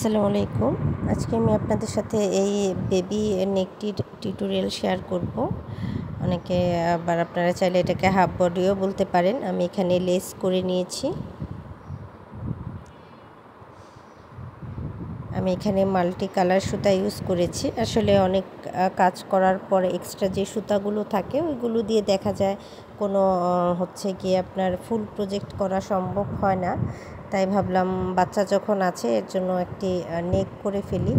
আসসালামু আলাইকুম। আজকে আমি আপনাদের সাথে এই বেবি নেকটি টিউটোরিয়াল শেয়ার করব। অনেকে আবার আপনারা চাইলে এটাকে হাফ বডিও বলতে পারেন। আমি এখানে লেস করে নিয়েছি। আমি এখানে মাল্টি কালার সুতা ইউজ করেছি। আসলে অনেক কাজ করার পরে এক্সট্রা যে সুতাগুলো থাকে ওইগুলো দিয়ে দেখা যায় কোনো গিয়ে আপনার ফুল প্রজেক্ট করা সম্ভব হয় না। তাই ভাবলাম বাচ্চা যখন আছে এর জন্য একটি নেক করে ফেলি।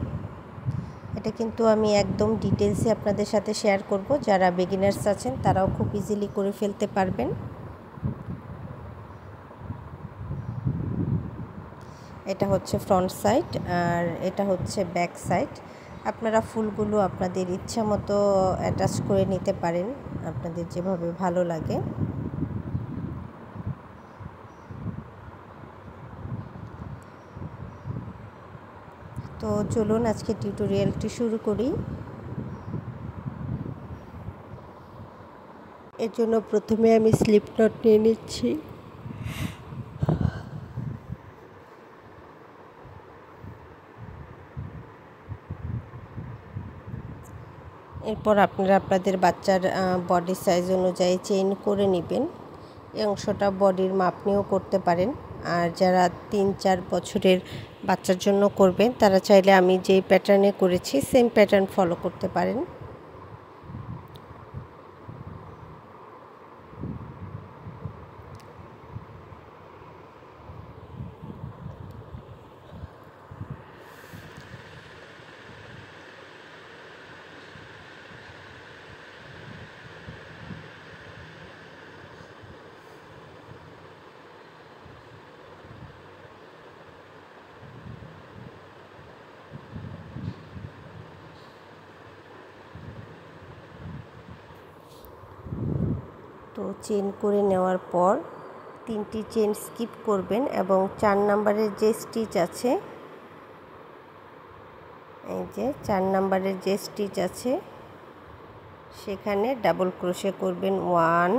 এটা কিন্তু আমি একদম ডিটেলসে আপনাদের সাথে শেয়ার করব। যারা বিগিনার্স আছেন তারাও খুব ইজিলি করে ফেলতে পারবেন। এটা হচ্ছে ফ্রন্ট সাইড আর এটা হচ্ছে ব্যাক সাইড। আপনারা ফুলগুলো আপনাদের ইচ্ছা মতো অ্যাটাচ করে নিতে পারেন, আপনাদের যেভাবে ভালো লাগে। তো চলুন আজকে টিউটোরিয়ালটি শুরু করি। এর জন্য প্রথমে আমি স্লিপ নট নিয়ে নিচ্ছি। এরপর আপনারা আপনাদের বাচ্চার বডি সাইজ অনুযায়ী চেইন করে নেবেন। এই অংশটা বডির মাপ নিয়েও করতে পারেন। আর যারা 3-4 বছরের বাচ্চার জন্য করবেন তারা চাইলে আমি যে প্যাটার্নে করেছি সেম প্যাটার্ন ফলো করতে পারেন। তো চেন করে নেওয়ার পর 3টি চেন স্কিপ করবেন এবং 4 নম্বরের যে স্টিচ আছে, এই যে 4 নম্বরের যে স্টিচ আছে সেখানে ডাবল ক্রোশে করবেন 1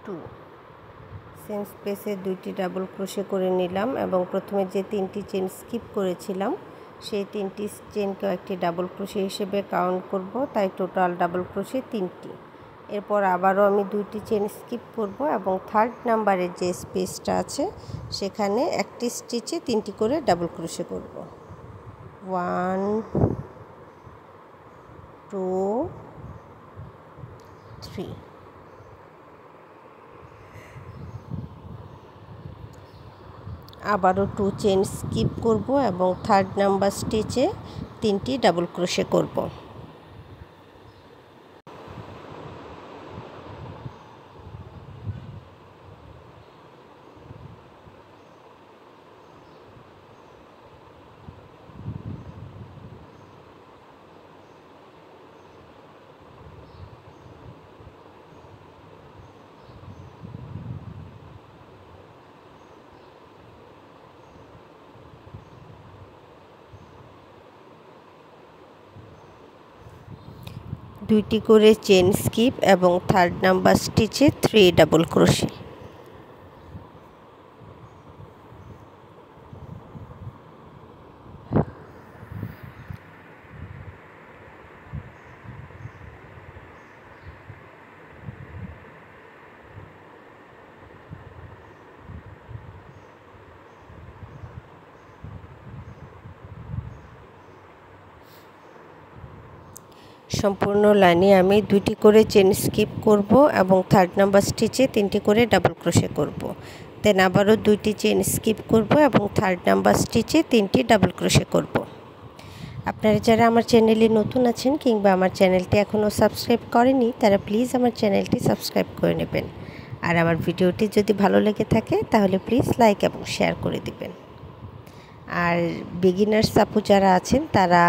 2। সেম স্পেসে 2টি ডাবল ক্রোশে করে নিলাম এবং প্রথমে যে 3টি চেন স্কিপ করেছিলাম সেই 3টি চেনকেও একটি ডাবল ক্রোশে হিসেবে কাউন্ট করব, তাই টোটাল ডাবল ক্রোশে 3টি। এরপর আবারও আমি 2টি চেন স্কিপ করব এবং 3rd নাম্বারের যে স্পেসটা আছে সেখানে একটি স্টিচে 3টি করে ডাবল ক্রোশে করব। 1 2 3। আবারও 2 চেন স্কিপ করব এবং 3rd নাম্বার স্টিচে 3টি ডাবল ক্রোশে করব। দুইটি করে চেন স্কিপ এবং 3rd নাম্বার স্টিচে 3 ডাবল ক্রোশে। সম্পূর্ণ লাইনে আমি 2টি করে চেন স্কিপ করব এবং 3rd নাম্বার স্টিচে 3টি করে ডাবল ক্রোশে করব। দেন আবারও 2টি চেন স্কিপ করব এবং 3rd নাম্বার স্টিচে 3টি ডাবল ক্রোশে করব। আপনারা যারা আমার চ্যানেলে নতুন আছেন কিংবা আমার চ্যানেলটি এখনও সাবস্ক্রাইব করেনি তারা প্লিজ আমার চ্যানেলটি সাবস্ক্রাইব করে নেবেন। আর আমার ভিডিওটি যদি ভালো লেগে থাকে তাহলে প্লিজ লাইক এবং শেয়ার করে দিবেন। আর বিগিনার্স আপু যারা আছেন তারা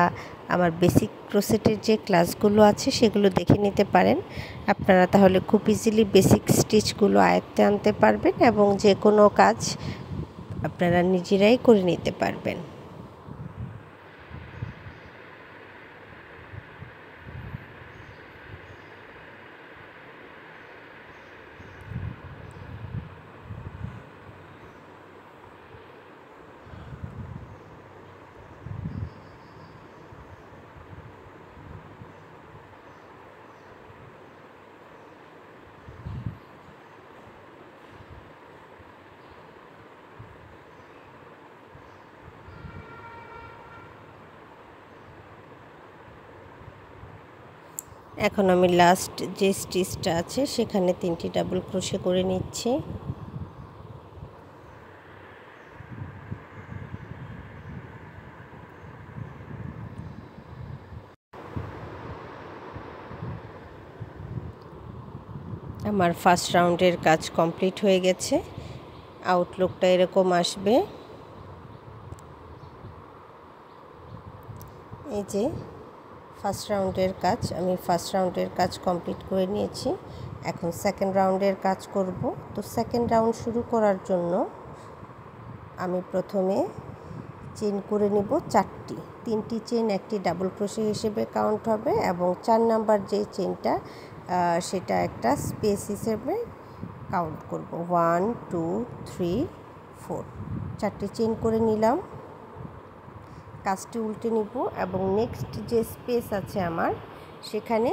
আমার বেসিক ক্রোশেটের যে ক্লাসগুলো আছে সেগুলো দেখে নিতে পারেন। আপনারা তাহলে খুব ইজিলি বেসিক স্টিচগুলো আয়ত্তে আনতে পারবেন এবং যে কোনো কাজ আপনারা নিজেরাই করে নিতে পারবেন। এখন আমি লাস্ট যে স্টিচটা আছে সেখানে 3টি ডাবল ক্রোশে করে নিচ্ছি। আমার ফার্স্ট রাউন্ডের কাজ কমপ্লিট হয়ে গেছে। আউটলুকটা এরকম আসবে। এই যে ফার্স্ট রাউন্ডের কাজ, আমি ফার্স্ট রাউন্ডের কাজ কমপ্লিট করে নিয়েছি। এখন সেকেন্ড রাউন্ডের কাজ করব। তো সেকেন্ড রাউন্ড শুরু করার জন্য আমি প্রথমে চেন করে নিব 4টি। 3টি চেন একটি ডাবল ক্রোশে হিসেবে কাউন্ট হবে এবং 4 নাম্বার যে চেনটা সেটা একটা স্পেস হিসেবে কাউন্ট করব। 1 2 3 4 4টি চেন করে নিলাম। কাজটি উল্টে নিব এবং নেক্সট যে স্পেস আছে আমার সেখানে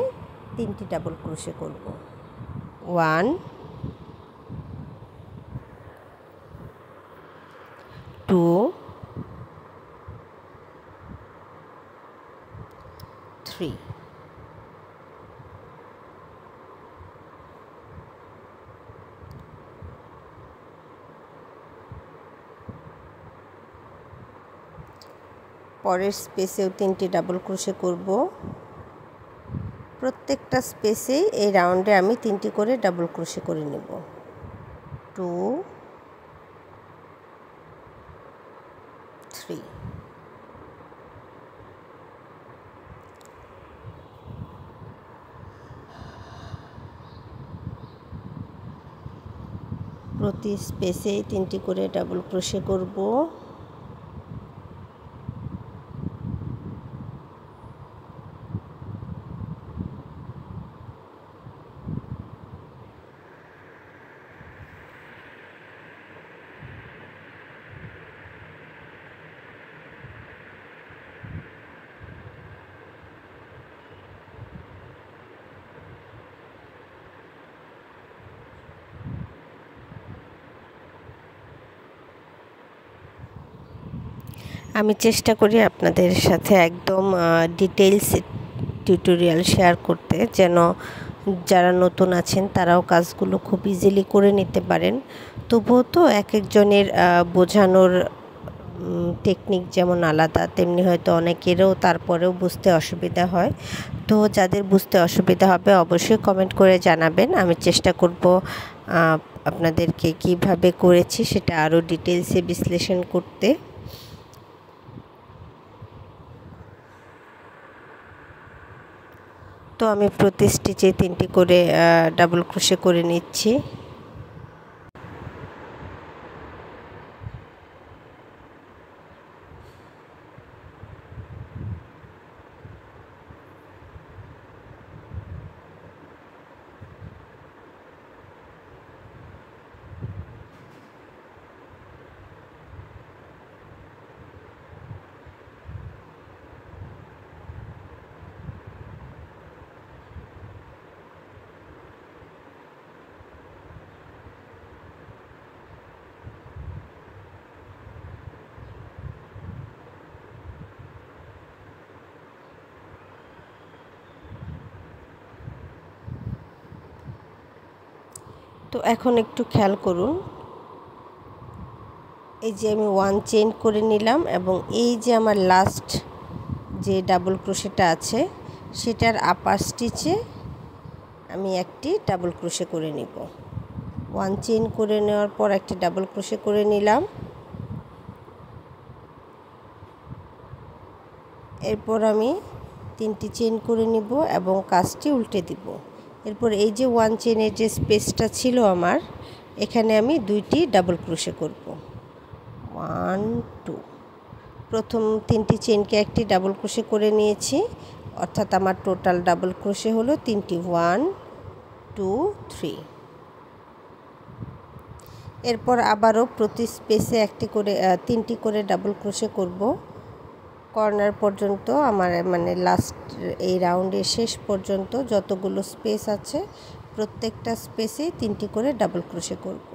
3টি ডাবল ক্রোশে করব। 1 2 3 পরের স্পেসেও 3টি ডাবল ক্রোশে করব। প্রত্যেকটা স্পেসেই এই রাউন্ডে আমি 3টি করে ডাবল ক্রোশে করে নেব। 2 3 প্রতি স্পেসেই 3টি করে ডাবল ক্রোশে করব। আমি চেষ্টা করি আপনাদের সাথে একদম ডিটেইলস টিউটোরিয়াল শেয়ার করতে, যেন যারা নতুন আছেন তারাও কাজগুলো খুব ইজিলি করে নিতে পারেন। তবুও তো এক একজনের বোঝানোর টেকনিক যেমন আলাদা, তেমনি হয়তো অনেকেরও তারপরেও বুঝতে অসুবিধা হয়। তো যাদের বুঝতে অসুবিধা হবে অবশ্যই কমেন্ট করে জানাবেন। আমি চেষ্টা করব আপনাদেরকে কিভাবে করেছি সেটা আরও ডিটেইলসে বিশ্লেষণ করতে। তো আমি প্রতি স্টিচে 3টি করে ডাবল ক্রোশে করে নিচ্ছি। তো এখন একটু খেয়াল করুন, এই যে আমি 1 চেইন করে নিলাম এবং এই যে আমার লাস্ট যে ডাবল ক্রোশেটা আছে সেটার আপার স্টিচে আমি একটি ডাবল ক্রোশে করে নিব। 1 চেইন করে নেওয়ার পর একটি ডাবল ক্রোশে করে নিলাম। এরপর আমি 3টি চেইন করে নিব এবং কাজটি উল্টে দিব। এরপর এই যে 1 চেইনের যে স্পেসটা ছিল আমার, এখানে আমি 2টি ডাবল ক্রোশে করব। 1 2 প্রথম 3টি চেইনকে একটি ডাবল ক্রোশে করে নিয়েছি, অর্থাৎ আমার টোটাল ডাবল ক্রোশে হলো 3টি। 1 2 3। এরপর আবারও প্রতি স্পেসে 3টি করে ডাবল ক্রোশে করব কর্নার পর্যন্ত। আমার মানে লাস্ট এই রাউন্ডের শেষ পর্যন্ত যতগুলো স্পেস আছে প্রত্যেকটা স্পেসেই 3টি করে ডাবল ক্রোশে করব।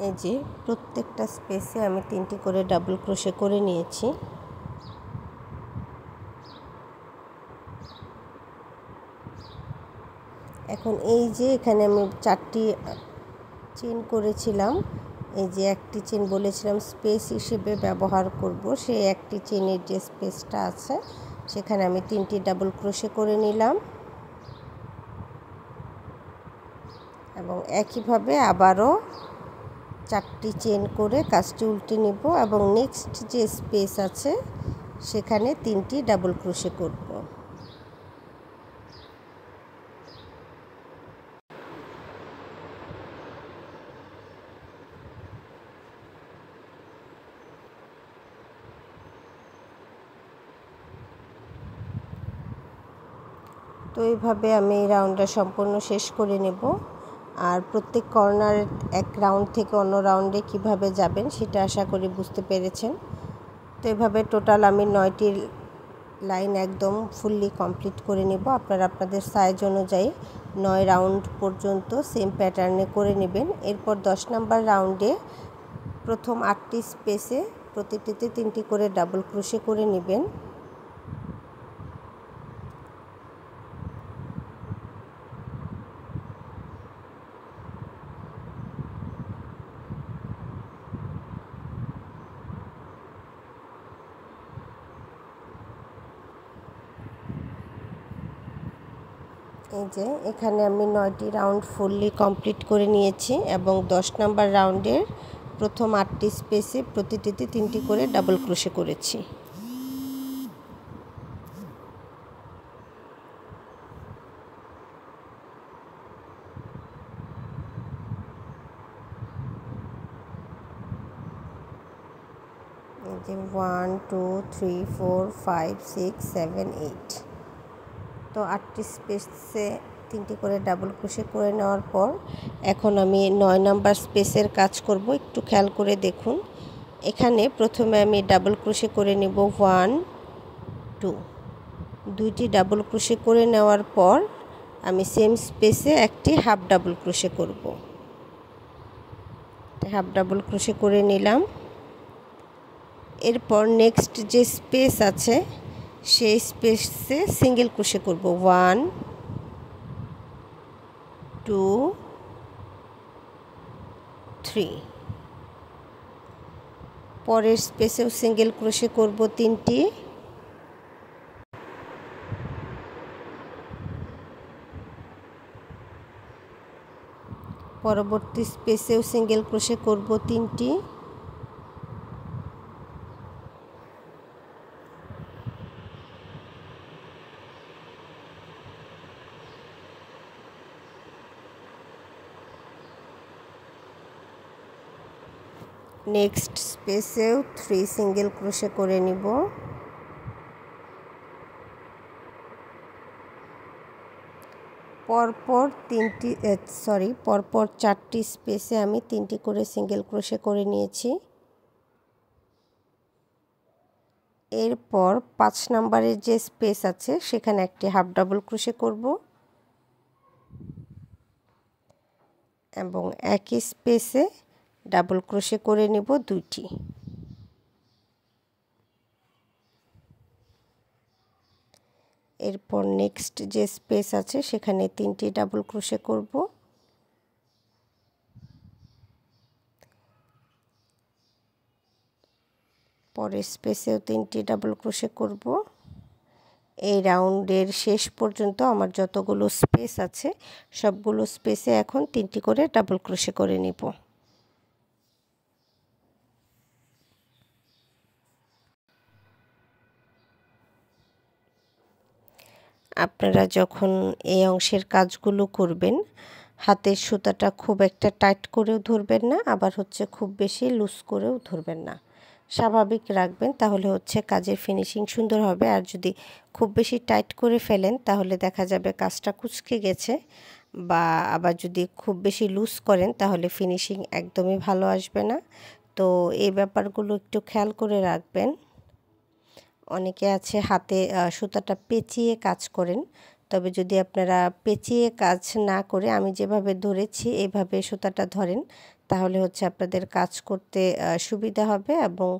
এই যে প্রত্যেকটা স্পেসে আমি 3টি করে ডাবল ক্রোশে করে নিয়েছি। এখন এই যে এখানে আমি 4টি চেন করেছিলাম, এই যে একটি চেন বলেছিলাম স্পেস হিসেবে ব্যবহার করব, সেই একটি চেনের যে স্পেসটা আছে সেখানে আমি 3টি ডাবল ক্রোশে করে নিলাম এবং একইভাবে আবারও 4টি চেন করে কাজটি উল্টে নিব এবং নেক্সট যে স্পেস আছে সেখানে 3টি ডাবল ক্রোশে করব। তো এইভাবে আমি এই রাউন্ডটা সম্পূর্ণ শেষ করে নেব। আর প্রত্যেক কর্নার এক রাউন্ড থেকে অন্য রাউন্ডে কিভাবে যাবেন সেটা আশা করি বুঝতে পেরেছেন। তো এভাবে টোটাল আমি 9টি লাইন একদম ফুললি কমপ্লিট করে নেব। আপনারা আপনাদের সাইজ অনুযায়ী 9 রাউন্ড পর্যন্ত সেম প্যাটার্নে করে নেবেন। এরপর 10 নাম্বার রাউন্ডে প্রথম 8টি স্পেসে প্রতিটিতে 3টি করে ডাবল ক্রোশে করে নেবেন। এই যে এখানে আমি 9টি রাউন্ড ফুললি কমপ্লিট করে নিয়েছি এবং 10 নাম্বার রাউন্ডের প্রথম 8টি স্পেসে প্রতিটিতে 3টি করে ডাবল ক্রোশে করেছি। এই যে 1 2 3 4 5 6 7 8, তো 8টি স্পেসে 3টি করে ডাবল ক্রোশে করে নেওয়ার পর এখন আমি 9 নাম্বার স্পেসের কাজ করব। একটু খেয়াল করে দেখুন, এখানে প্রথমে আমি ডাবল ক্রোশে করে নেব 1 2, 2টি ডাবল ক্রোশে করে নেওয়ার পর আমি সেম স্পেসে একটি হাফ ডাবল ক্রোশে করব। হাফ ডাবল ক্রোশে করে নিলাম। এরপর নেক্সট যে স্পেস আছে সেই স্পেসে সিঙ্গেল ক্রোশে করব 1 2 3, পরের স্পেসেও সিঙ্গেল ক্রোশে করব 3টি, পরবর্তী স্পেসেও সিঙ্গেল ক্রোশে করব 3টি, নেক্সট স্পেসেও 3 সিঙ্গেল ক্রোশে করে নিব। পরপর 4টি স্পেসে আমি 3টি করে সিঙ্গেল ক্রোশে করে নিয়েছি। এরপর 5 নাম্বারের যে স্পেস আছে সেখানে একটি হাফ ডাবল ক্রোশে করব এবং একই স্পেসে ডাবল ক্রোশে করে নেব 2টি। এরপর নেক্সট যে স্পেস আছে সেখানে 3টি ডাবল ক্রোশে করব, পরের স্পেসেও 3টি ডাবল ক্রোশে করব। এই রাউন্ডের শেষ পর্যন্ত আমার যতগুলো স্পেস আছে সবগুলো স্পেসে এখন 3টি করে ডাবল ক্রোশে করে নিব। আপনারা যখন এই অংশের কাজগুলো করবেন হাতের সুতাটা খুব একটা টাইট করেও ধরবেন না, আবার খুব বেশি লুজ করেও ধরবেন না, স্বাভাবিক রাখবেন, তাহলে কাজের ফিনিশিং সুন্দর হবে। আর যদি খুব বেশি টাইট করে ফেলেন তাহলে দেখা যাবে কাজটা কুঁচকে গেছে, বা আবার যদি খুব বেশি লুজ করেন তাহলে ফিনিশিং একদমই ভালো আসবে না। তো এই ব্যাপারগুলো একটু খেয়াল করে রাখবেন। অনেকে আছে হাতে সুতাটা পেঁচিয়ে কাজ করেন, তবে যদি আপনারা পেঁচিয়ে কাজ না করে আমি যেভাবে ধরেছি এইভাবে সুতাটা ধরেন, তাহলে হচ্ছে আপনাদের কাজ করতে সুবিধা হবে এবং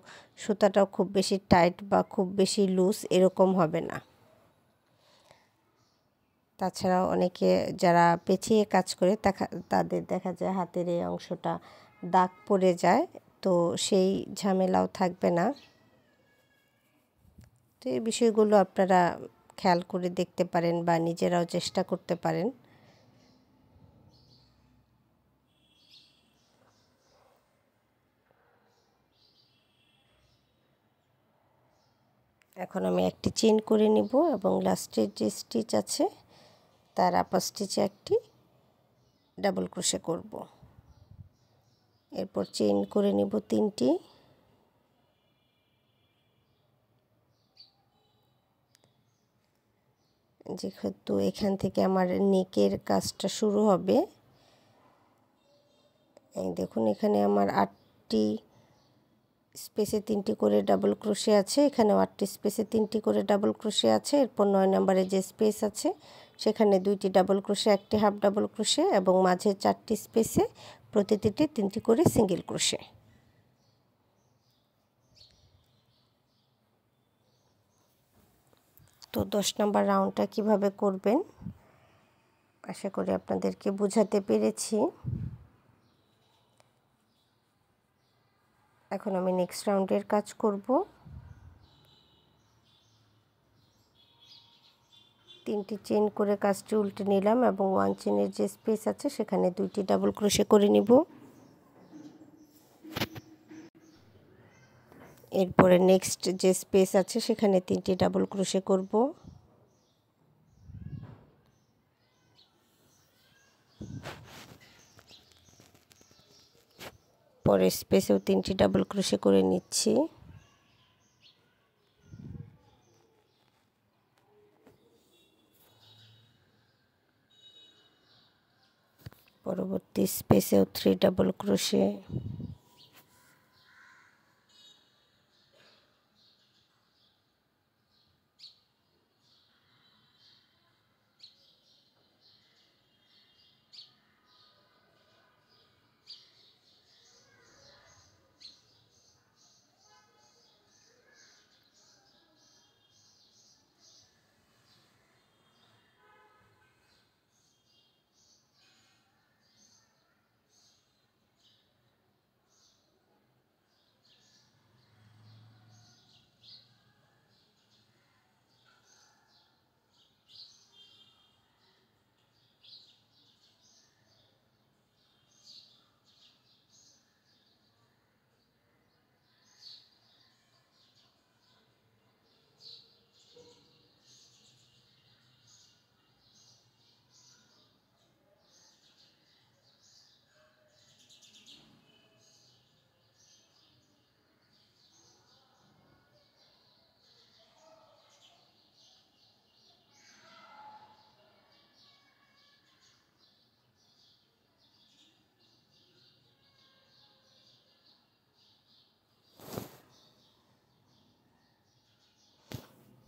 সুতাটাও খুব বেশি টাইট বা খুব বেশি লুজ এরকম হবে না। তাছাড়াও অনেকে যারা পেঁচিয়ে কাজ করে তাদের দেখা যায় হাতের এই অংশটা দাগ পড়ে যায়, তো সেই ঝামেলাও থাকবে না। তো এই বিষয়গুলো আপনারা খেয়াল করে দেখতে পারেন বা নিজেরাও চেষ্টা করতে পারেন। এখন আমি একটি চেইন করে নিব এবং লাস্টের যে স্টিচ আছে তার আপার স্টিচে একটি ডাবল ক্রোশে করব। এরপর চেইন করে নিব 3টি। যেহেতু এখান থেকে আমার নেকের কাজটা শুরু হবে, এই দেখুন এখানে আমার 8টি স্পেসে 3টি করে ডাবল ক্রোশে আছে, এখানেও 8টি স্পেসে 3টি করে ডাবল ক্রোশে আছে। এরপর 9 নম্বরে যে স্পেস আছে সেখানে 2টি ডাবল ক্রোশে, একটি হাফ ডাবল ক্রোশে এবং মাঝে 4টি স্পেসে প্রতিটিতে 3টি করে সিঙ্গেল ক্রোশে। তো 10 নম্বর রাউন্ডটা কিভাবে করবেন আশা করি আপনাদেরকে বোঝাতে পেরেছি। এখন আমি নেক্সট রাউন্ডের কাজ করব। 3টি চেইন করে কাজটি উল্টে নিলাম এবং 1 চেইনের যে স্পেস আছে সেখানে 2টি ডাবল ক্রোশে করে নিব। এরপরে নেক্সট যে স্পেস আছে সেখানে 3টি ডাবল ক্রোশে করব। পরের স্পেসেও 3টি ডাবল ক্রোশে করে নিচ্ছি। পরবর্তী স্পেসেও 3 ডাবল ক্রোশে।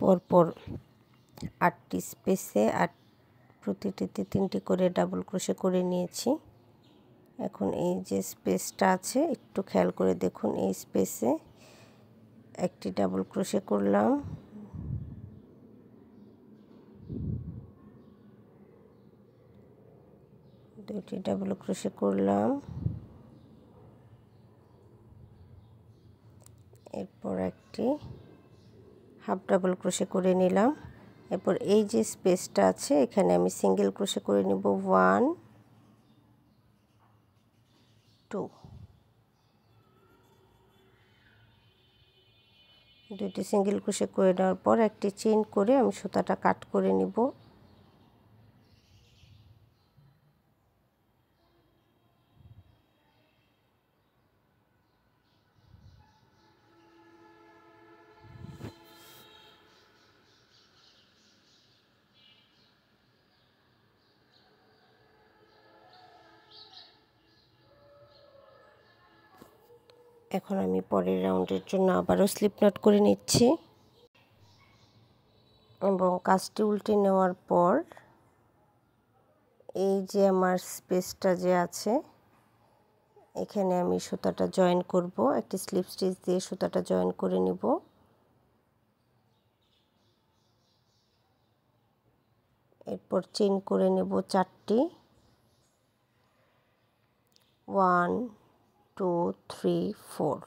পরপর 8টি স্পেসে প্রতিটিতে 3টি করে ডাবল ক্রোশে করে নিয়েছি। এখন এই যে স্পেসটা আছে একটু খেয়াল করে দেখুন, এই স্পেসে একটি ডাবল ক্রোশে করলাম, দুটি ডাবল ক্রোশে করলাম, এরপর একটি হাফ ডাবল ক্রোশে করে নিলাম। এরপর এই যে স্পেসটা আছে এখানে আমি সিঙ্গেল ক্রোশে করে নিব 1 2, দুটি সিঙ্গেল ক্রোশে করে নেওয়ার পর একটি চেইন করে আমি সুতাটা কাট করে নিব। এখন আমি পরের রাউন্ডের জন্য আবারও স্লিপ নট করে নিচ্ছি এবং কাজটি উল্টে নেওয়ার পর যে আমার স্পেসটা যে আছে এখানে আমি সুতাটা জয়েন করব, একটি স্লিপ স্টিচ দিয়ে সুতাটা জয়েন করে নিব। এরপর চেইন করে নেব 4টি, 1 2 3 4।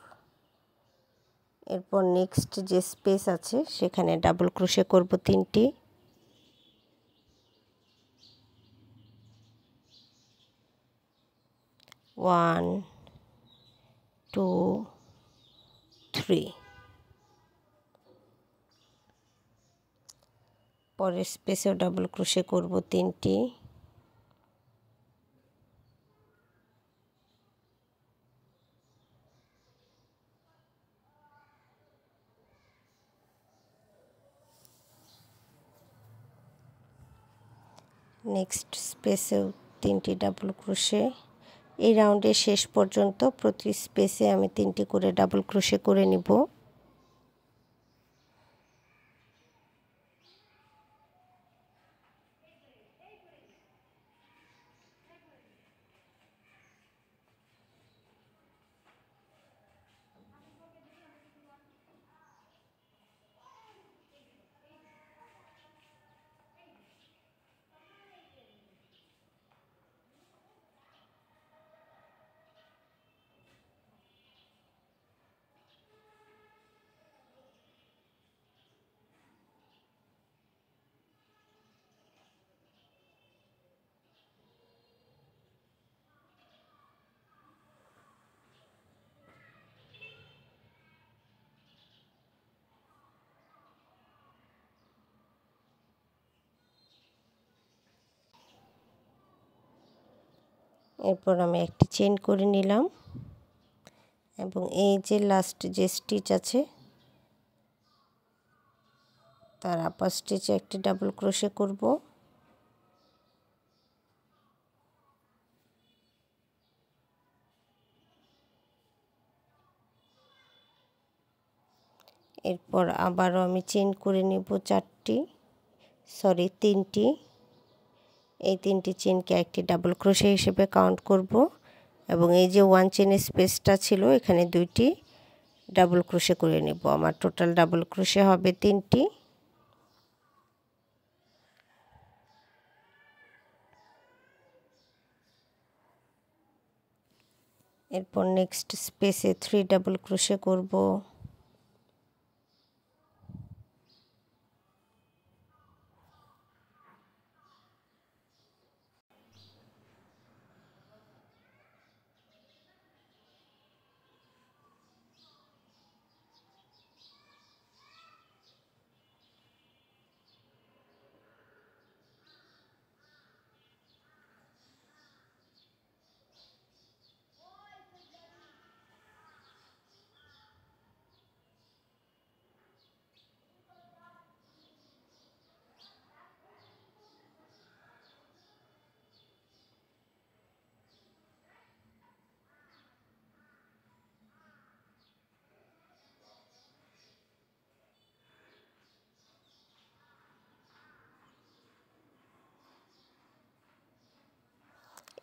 এরপর নেক্সট যে স্পেস আছে সেখানে ডাবল ক্রোশে করব 3টি, 1 2 3। পরের স্পেসেও ডাবল ক্রোশে করব 3টি, নেক্সট স্পেসেও 3টি ডাবল ক্রোশে। এই রাউন্ডের শেষ পর্যন্ত প্রতি স্পেসে আমি 3টি করে ডাবল ক্রোশে করে নিব। এরপর আমি একটি চেইন করে নিলাম এবং এই যে লাস্ট যে স্টিচ আছে তার আপার স্টিচে একটি ডাবল ক্রোশে করব। এরপর আবারও আমি চেইন করে নেব 3টি। এই 3টি চেইনকে একটি ডাবল ক্রোশে হিসেবে কাউন্ট করব এবং এই যে 1 চেইনের স্পেসটা ছিল এখানে 2টি ডাবল ক্রোশে করে নেব। আমার টোটাল ডাবল ক্রোশে হবে 3টি। এরপর নেক্সট স্পেসে 3 ডাবল ক্রোশে করব।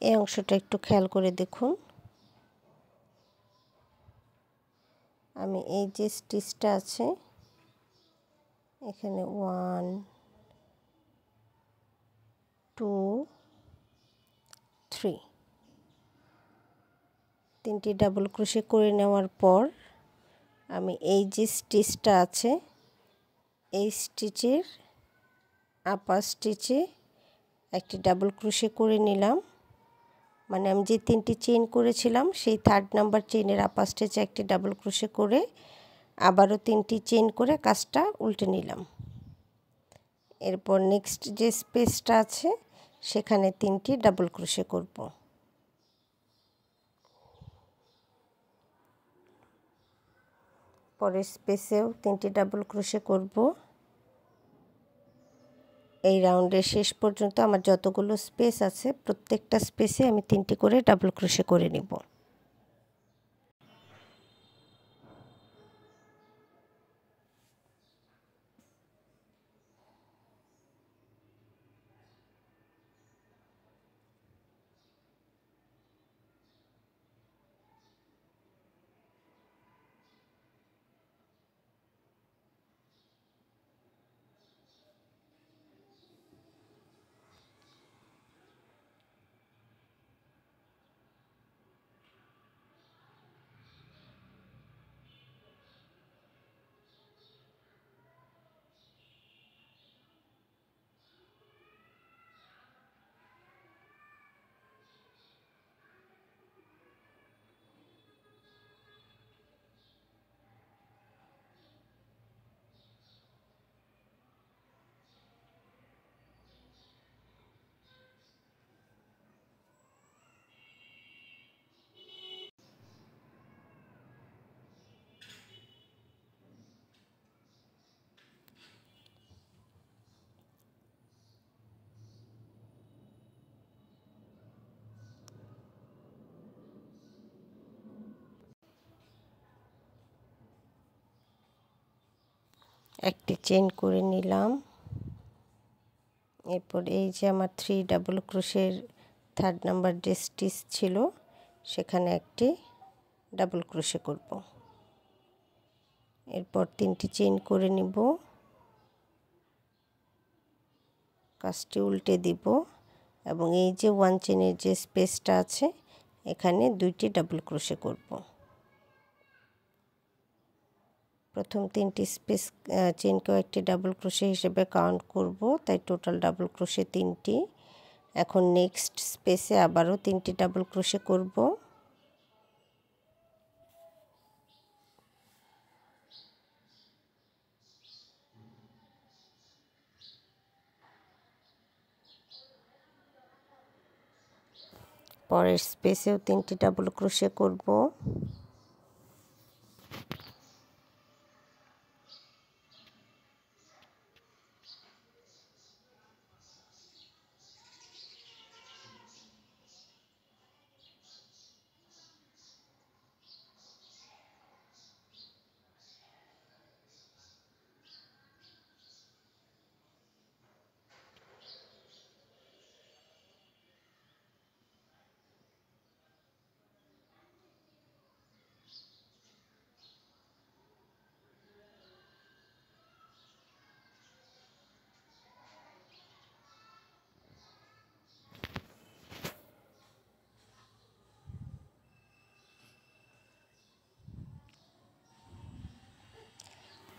এই অংশটা একটু খেয়াল করে দেখুন। আমি এই যে স্টিচটা আছে এখানে 1 2 3 3টি ডাবল ক্রোশে করে নেওয়ার পর আমি এই যে স্টিচটা আছে এই স্টিচের আপার স্টিচে একটি ডাবল ক্রোশে করে নিলাম। মানে আমি যে 3টি চেইন করেছিলাম সেই 3rd নাম্বার চেইনের আপার স্টিচে একটি ডাবল ক্রোশে করে আবারও 3টি চেইন করে কাজটা উল্টে নিলাম। এরপর নেক্সট যে স্পেসটা আছে সেখানে 3টি ডাবল ক্রোশে করব। পরের স্পেসেও 3টি ডাবল ক্রোশে করব। এই রাউন্ডের শেষ পর্যন্ত আমার যতগুলো স্পেস আছে প্রত্যেকটা স্পেসে আমি 3টি করে ডাবল ক্রোশে করে নিব। একটি চেইন করে নিলাম। এরপর এই যে আমার 3 ডাবল ক্রোশের 3rd নাম্বার যে স্টিচ ছিল সেখানে একটি ডাবল ক্রোশে করব। এরপর 3টি চেইন করে নিব, কাজটি উল্টে দিব এবং এই যে 1 চেইনের যে স্পেসটা আছে এখানে 2টি ডাবল ক্রোশে করব। প্রথম 3টি স্পেস চেইনকেও একটি ডাবল ক্রোশে হিসেবে কাউন্ট করব, তাই টোটাল ডাবল ক্রোশে 3টি। এখন নেক্সট স্পেসে আবারও 3টি ডাবল ক্রোশে করব। পরের স্পেসেও 3টি ডাবল ক্রোশে করব।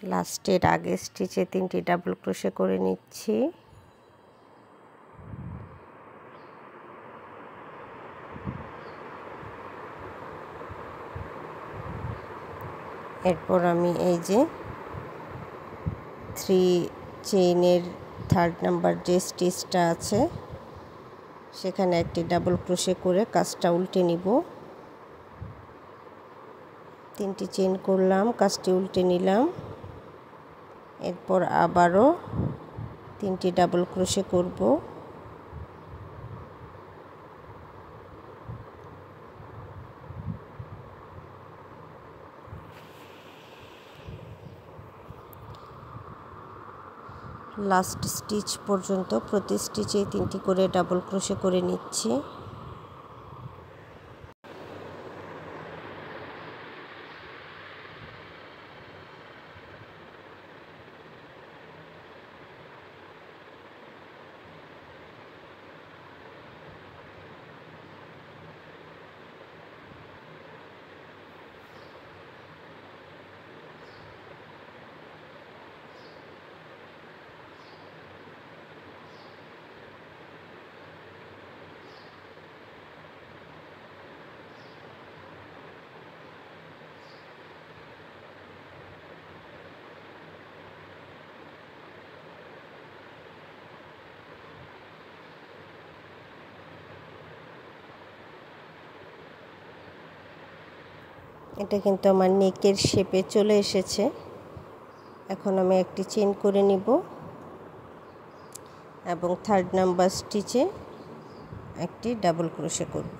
লাস্টের আগের স্টিচে 3টি ডাবল ক্রোশে করে নিচ্ছি। এরপর আমি এই যে 3 চেইনের 3rd নাম্বার যে স্টিচটা আছে সেখানে একটি ডাবল ক্রোশে করে কাজটা উল্টে নিব। 3টি চেইন করলাম, কাজটি উল্টে নিলাম। এরপর আবারও 3টি ডাবল ক্রোশে করব। লাস্ট স্টিচ পর্যন্ত প্রতি স্টিচে 3টি করে ডাবল ক্রোশে করে নিচ্ছি। এটা কিন্তু আমার নেকের শেপে চলে এসেছে। এখন আমি একটি চেইন করে নিব এবং 3rd নাম্বার স্টিচে একটি ডাবল ক্রোশে করব।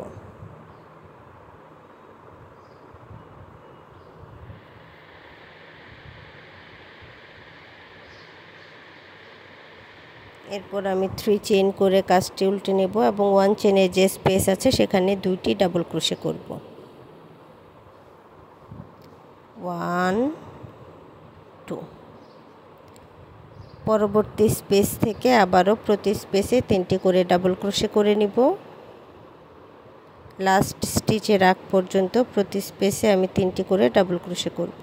এরপর আমি 3 চেইন করে কাজটি উল্টে নেব এবং 1 চেইনের যে স্পেস আছে সেখানে 2টি ডাবল ক্রোশে করব। 1 2। পরবর্তী স্পেস থেকে আবারও প্রতি স্পেসে 3টি করে ডাবল ক্রোশে করে নিব। লাস্ট স্টিচের আগ পর্যন্ত প্রতি স্পেসে আমি 3টি করে ডাবল ক্রোশে করব।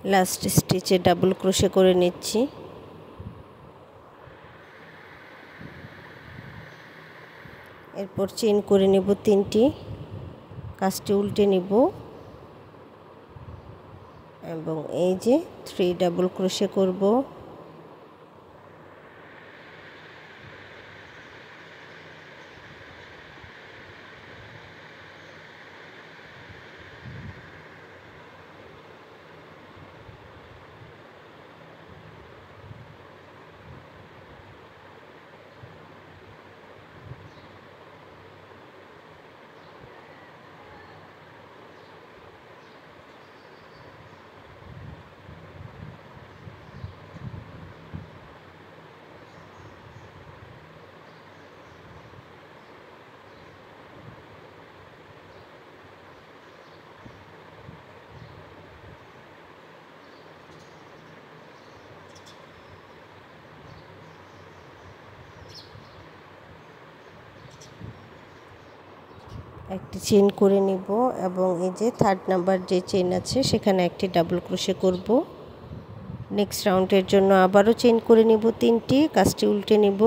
লাস্ট স্টিচে ডাবল ক্রোশে করে নিচ্ছি। এরপর চেইন করে নেব 3টি, কাজটি উল্টে নিব এবং এই যে 3 ডাবল ক্রোশে করব। একটি চেইন করে নিব এবং এই যে 3rd নাম্বার যে চেইন আছে সেখানে একটি ডাবল ক্রোশে করব। নেক্সট রাউন্ডের জন্য আবারও চেইন করে নিব 3টি, কাজটি উল্টে নিব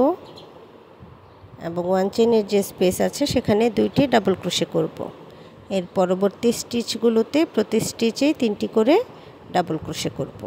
এবং 1 চেইনের যে স্পেস আছে সেখানে 2টি ডাবল ক্রোশে করব। এর পরবর্তী স্টিচগুলোতে প্রতি স্টিচেই 3টি করে ডাবল ক্রোশে করব।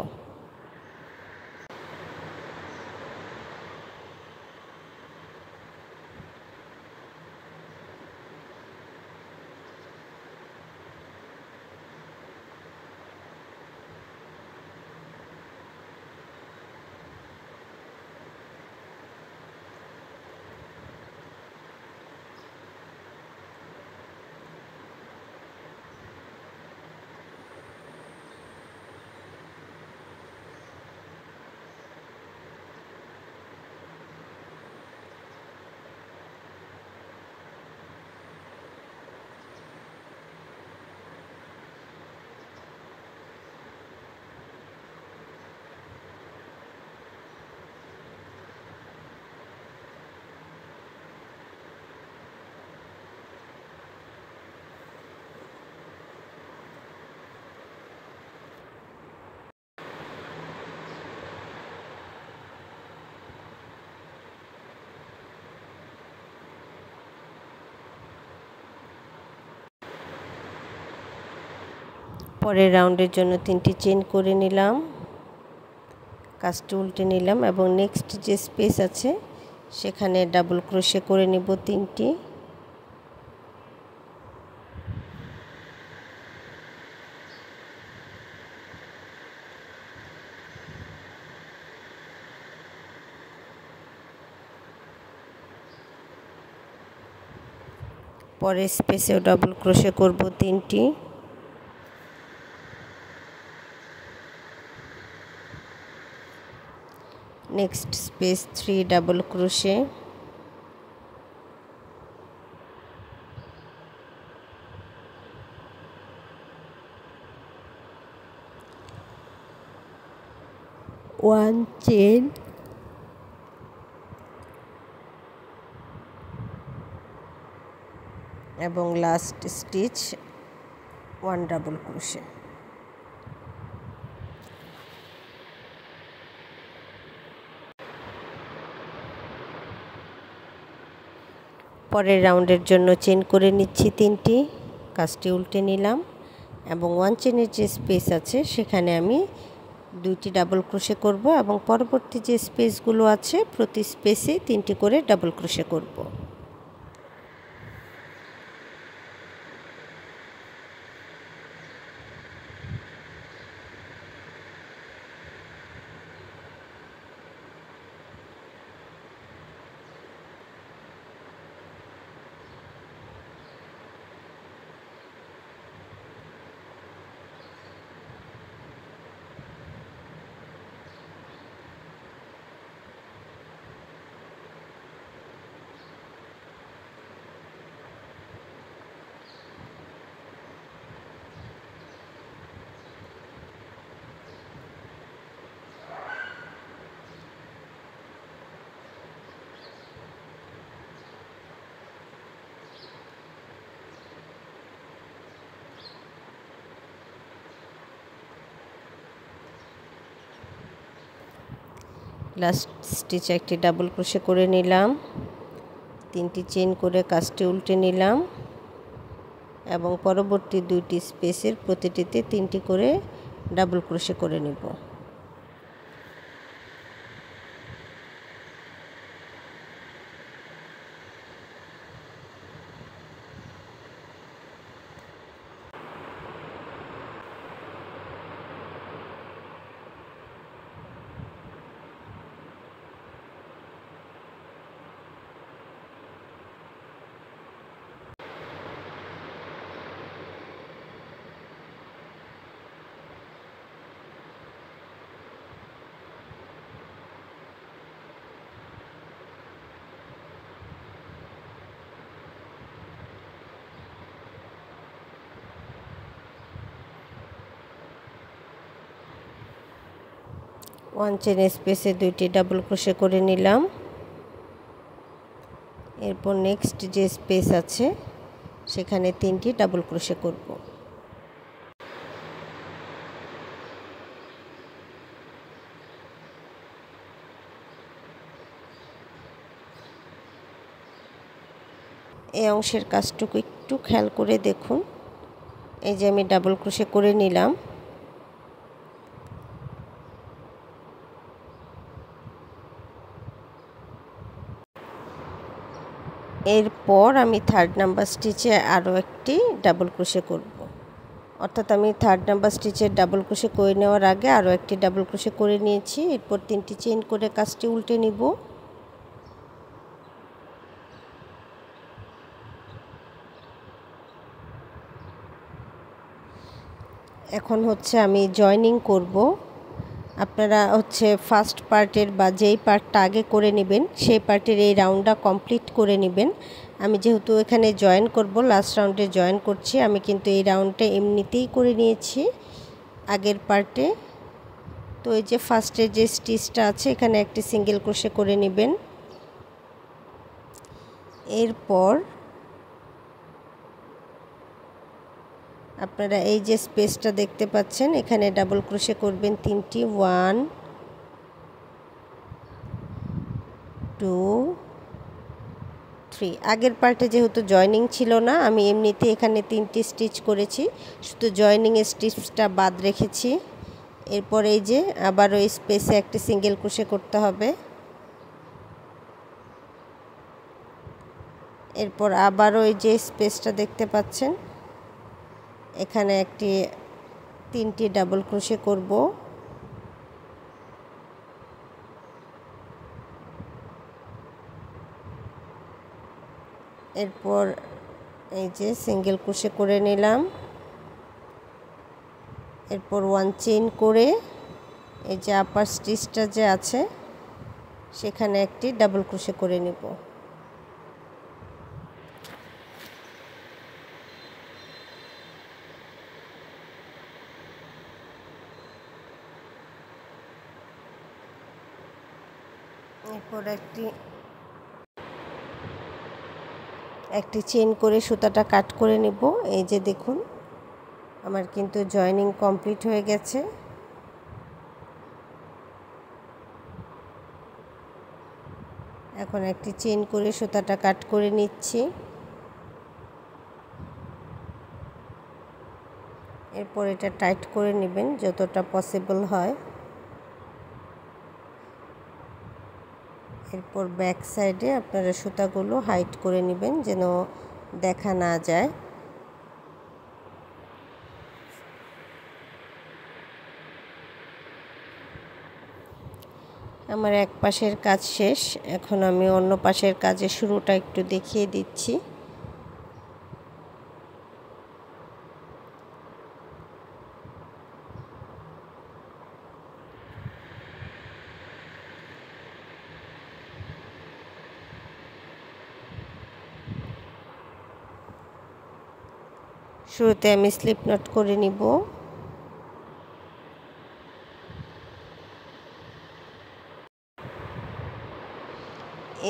পরের রাউন্ডের জন্য 3টি চেইন করে নিলাম, কাজটি উল্টে নিলাম এবং নেক্সট যে স্পেস আছে সেখানে ডাবল ক্রোশে করে নিব 3টি। পরের স্পেসেও ডাবল ক্রোশে করব 3টি। Next space 3 double crochet, one chain এবং লাস্ট স্টিচ 1 ডাবল ক্রোশে। পরের রাউন্ডের জন্য চেইন করে নিচ্ছি 3টি, কাজটি উল্টে নিলাম এবং 1 চেইনের যে স্পেস আছে সেখানে আমি 2টি ডাবল ক্রোশে করব এবং পরবর্তী যে স্পেসগুলো আছে প্রতি স্পেসে 3টি করে ডাবল ক্রোশে করব। লাস্ট স্টিচে একটি ডাবল ক্রোশে করে নিলাম, 3টি চেইন করে কাজটি উল্টে নিলাম এবং পরবর্তী 2টি স্পেসের প্রতিটিতে 3টি করে ডাবল ক্রোশে করে নেব। ওয়ান চেন স্পেসে 2টি ডাবল ক্রোশে করে নিলাম। এরপর নেক্সট যে স্পেস আছে সেখানে 3টি ডাবল ক্রোশে করব। এই অংশের কাজটুকু একটু খেয়াল করে দেখুন। এই যে আমি ডাবল ক্রোশে করে নিলাম, এরপর আমি 3rd নাম্বার স্টিচে আরও একটি ডাবল ক্রোশে করব। অর্থাৎ আমি 3rd নাম্বার স্টিচের ডাবল ক্রোশে করে নেওয়ার আগে আরও একটি ডাবল ক্রোশে করে নিয়েছি। এরপর 3টি চেইন করে কাজটি উল্টে নিব। এখন হচ্ছে আমি জয়েনিং করব। আপনারা হচ্ছে ফার্স্ট পার্টের বা যেই পার্টটা আগে করে নেবেন সেই পার্টের এই রাউন্ডটা কমপ্লিট করে নেবেন। আমি যেহেতু এখানে জয়েন করব, লাস্ট রাউন্ডে জয়েন করছি, আমি কিন্তু এই রাউন্ডটা এমনিতেই করে নিয়েছি আগের পার্টে। তো এই যে ফার্স্টের যে স্টিচটা আছে এখানে একটি সিঙ্গেল ক্রোশে করে নেবেন। এরপর আপনারা এই যে স্পেসটা দেখতে পাচ্ছেন এখানে ডাবল ক্রোশে করবেন 3টি, 1 2 3। আগের পার্টে যেহেতু জয়েনিং ছিল না আমি এমনিতে এখানে 3টি স্টিচ করেছি, শুধু জয়েনিংয়ের স্টিচটা বাদ রেখেছি। এরপর এই যে আবার ওই স্পেসে একটি সিঙ্গেল ক্রোশে করতে হবে। এরপর আবার ওই যে স্পেসটা দেখতে পাচ্ছেন এখানে একটি 3টি ডাবল ক্রোশে করব। এরপর এই যে সিঙ্গেল ক্রোশে করে নিলাম। এরপর 1 চেইন করে এই যে আপার স্টিচটা যে আছে সেখানে একটি ডাবল ক্রোশে করে নেব। এরপর একটি চেইন করে সুতাটা কাট করে নেব। এই যে দেখুন আমার কিন্তু জয়েনিং কমপ্লিট হয়ে গেছে। এখন একটি চেইন করে সুতাটা কাট করে নিচ্ছি। এরপর এটা টাইট করে নেবেন যতটা পসিবল হয়। এরপর ব্যাক সাইডে আপনারা সুতাগুলো হাইড করে নেবেন যেন দেখা না যায়। আমার এক পাশের কাজ শেষ, এখন আমি অন্য পাশের কাজের শুরুটা একটু দেখিয়ে দিচ্ছি। শুরুতে আমি স্লিপ নট করে নিব।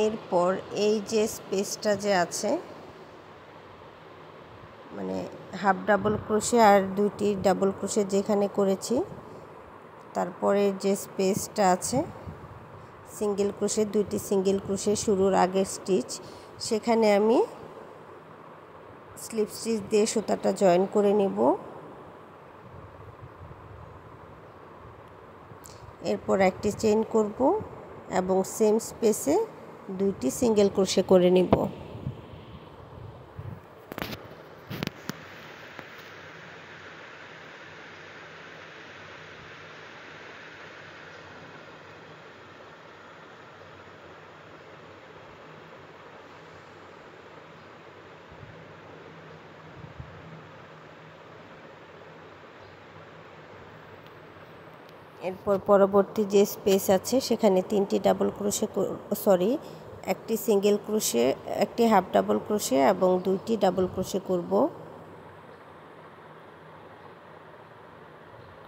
এরপর এই যে স্পেসটা যে আছে মানে হাফ ডাবল ক্রোশে আর 2টি ডাবল ক্রোশে যেখানে করেছি তারপরে যে স্পেসটা আছে সিঙ্গেল ক্রোশে, 2টি সিঙ্গেল ক্রোশে শুরুর আগের স্টিচ, সেখানে আমি স্লিপ স্টিচ দিয়ে সুতাটা জয়েন করে নেব। এরপর একটি চেইন করব এবং সেম স্পেসে 2টি সিঙ্গেল ক্রোশে করে নেব। এরপর পরবর্তী যে স্পেস আছে সেখানে 3টি ডাবল ক্রোশে, একটি সিঙ্গেল ক্রোশে, একটি হাফ ডাবল ক্রোশে এবং 2টি ডাবল ক্রোশে করব।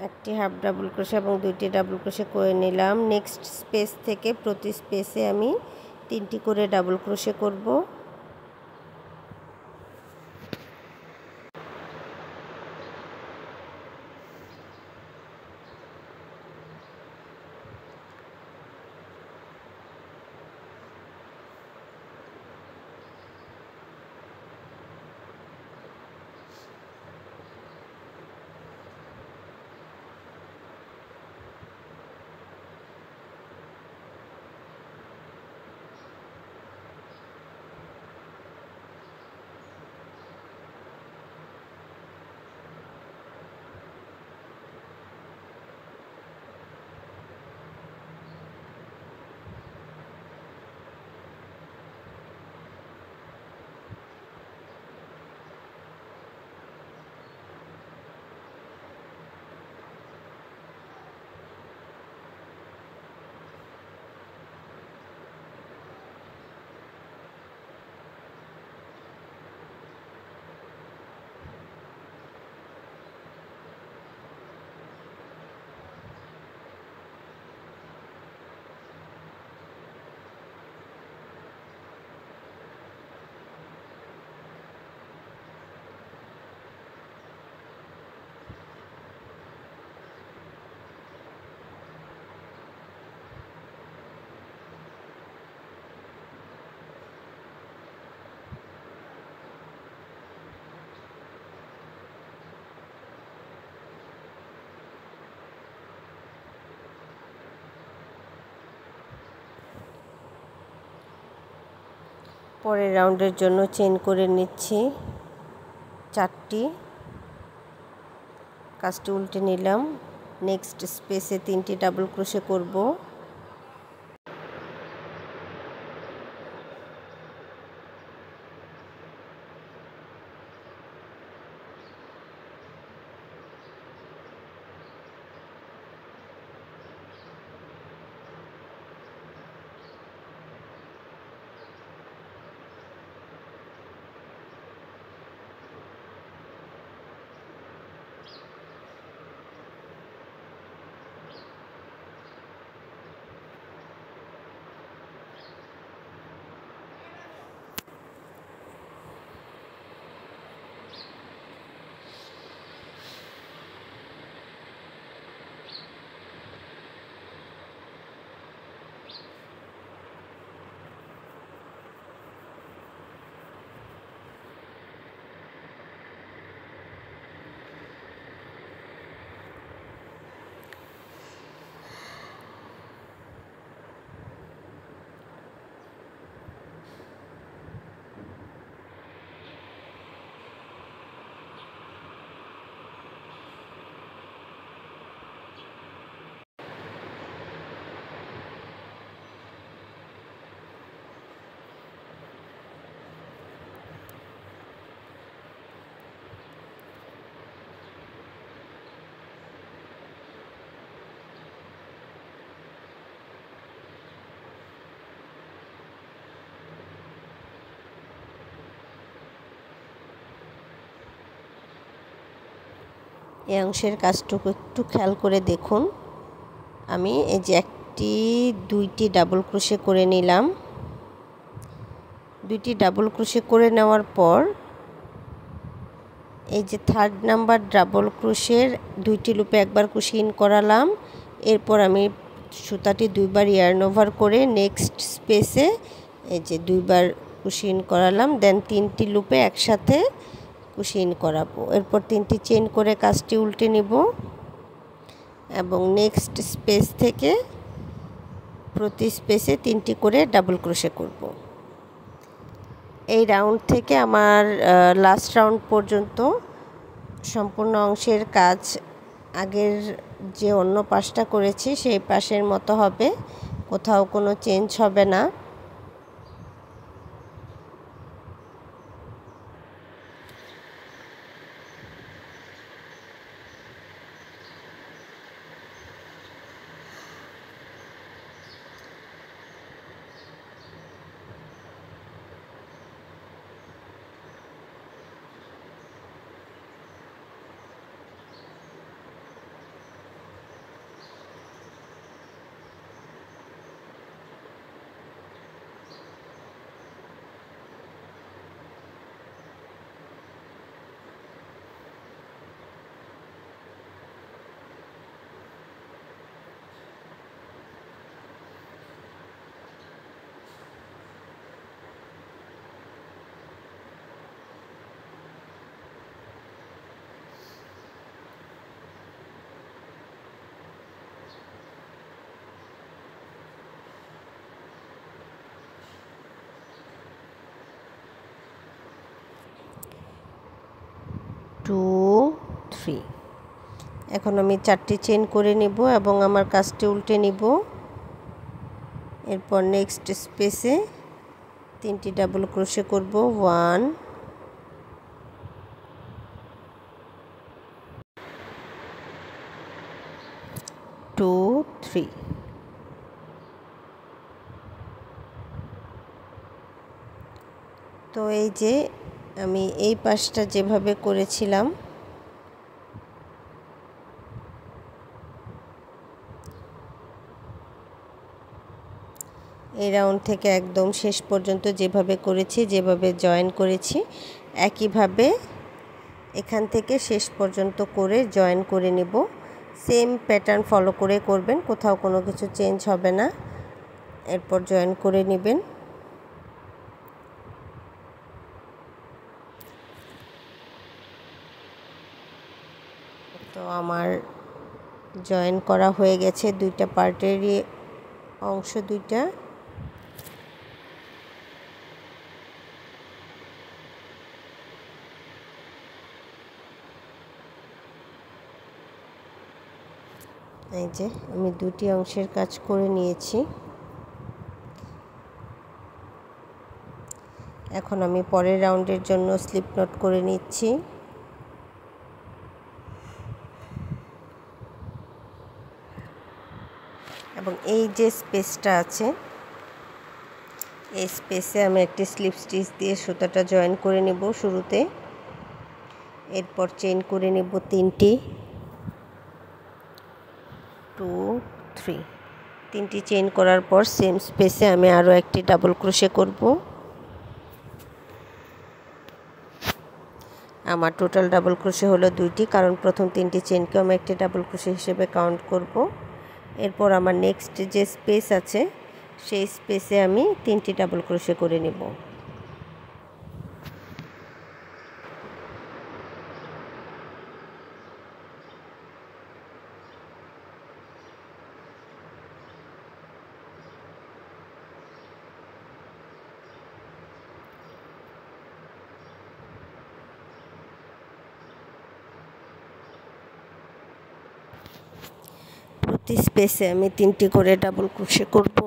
একটি হাফ ডাবল ক্রোশে এবং 2টি ডাবল ক্রোশে করে নিলাম। নেক্সট স্পেস থেকে প্রতি স্পেসে আমি 3টি করে ডাবল ক্রোশে করব। পরের রাউন্ডের জন্য চেইন করে নিচ্ছি 4টি, কাজটি উল্টে নিলাম। নেক্সট স্পেসে 3টি ডাবল ক্রোশে করব। এই অংশের কাজটুকু একটু খেয়াল করে দেখুন। আমি এই যে 2টি ডাবল ক্রোশে করে নিলাম। 2টি ডাবল ক্রোশে করে নেওয়ার পর এই যে 3rd নাম্বার ডাবল ক্রোশের 2টি লুপে একবার কুশি ইন করালাম। এরপর আমি সুতাটি দুইবার ইয়ার্ন ওভার করে নেক্সট স্পেসে এই যে দুইবার কুশি ইন করালাম, দেন 3টি লুপে একসাথে কুশি ইন করাবো। এরপর 3টি চেইন করে কাজটি উল্টে নিব এবং নেক্সট স্পেস থেকে প্রতি স্পেসে 3টি করে ডাবল ক্রোশে করব। এই রাউন্ড থেকে আমার লাস্ট রাউন্ড পর্যন্ত সম্পূর্ণ অংশের কাজ আগের যে অন্য পাশটা করেছি সেই পাশের মতো হবে, কোথাও কোনো চেঞ্জ হবে না। টু, 3। এখন আমি 4টি চেইন করে নিব এবং আমার কাজটি উল্টে নিব। এরপর নেক্সট স্পেসে 3টি ডাবল ক্রোশে করব, 1, 2, 3। তো এই যে আমি এই পাশটা যেভাবে করেছিলাম এই রাউন্ড থেকে একদম শেষ পর্যন্ত যেভাবে করেছি, যেভাবে জয়েন করেছি, একইভাবে এখান থেকে শেষ পর্যন্ত করে জয়েন করে নেব। সেম প্যাটার্ন ফলো করে করবেন, কোথাও কোনো কিছু চেঞ্জ হবে না। এরপর জয়েন করে নেবেন। তো আমার জয়েন করা হয়ে গেছে দুইটা পার্টেরই অংশ দুইটা। এই যে আমি দুটি অংশের কাজ করে নিয়েছি। এখন আমি পরের রাউন্ডের জন্য স্লিপ নট করে নিচ্ছি। এবং এই যে স্পেসটা আছে এই স্পেসে আমি একটি স্লিপ স্টিচ দিয়ে সুতাটা জয়েন করে নেব শুরুতে। এরপর চেইন করে নেব 3টি, 2, 3। 3টি চেইন করার পর সেম স্পেসে আমি আরও একটি ডাবল ক্রোশে করব। আমার টোটাল ডাবল ক্রোশে হলো 2টি, কারণ প্রথম 3টি চেইনকে আমি একটি ডাবল ক্রোশে হিসেবে কাউন্ট করব। এরপর আমার নেক্সট যে স্পেস আছে সেই স্পেসে আমি 3টি ডাবল ক্রোশে করে নেব। প্রতি স্পেসে আমি 3টি করে ডাবল ক্রোশে করব।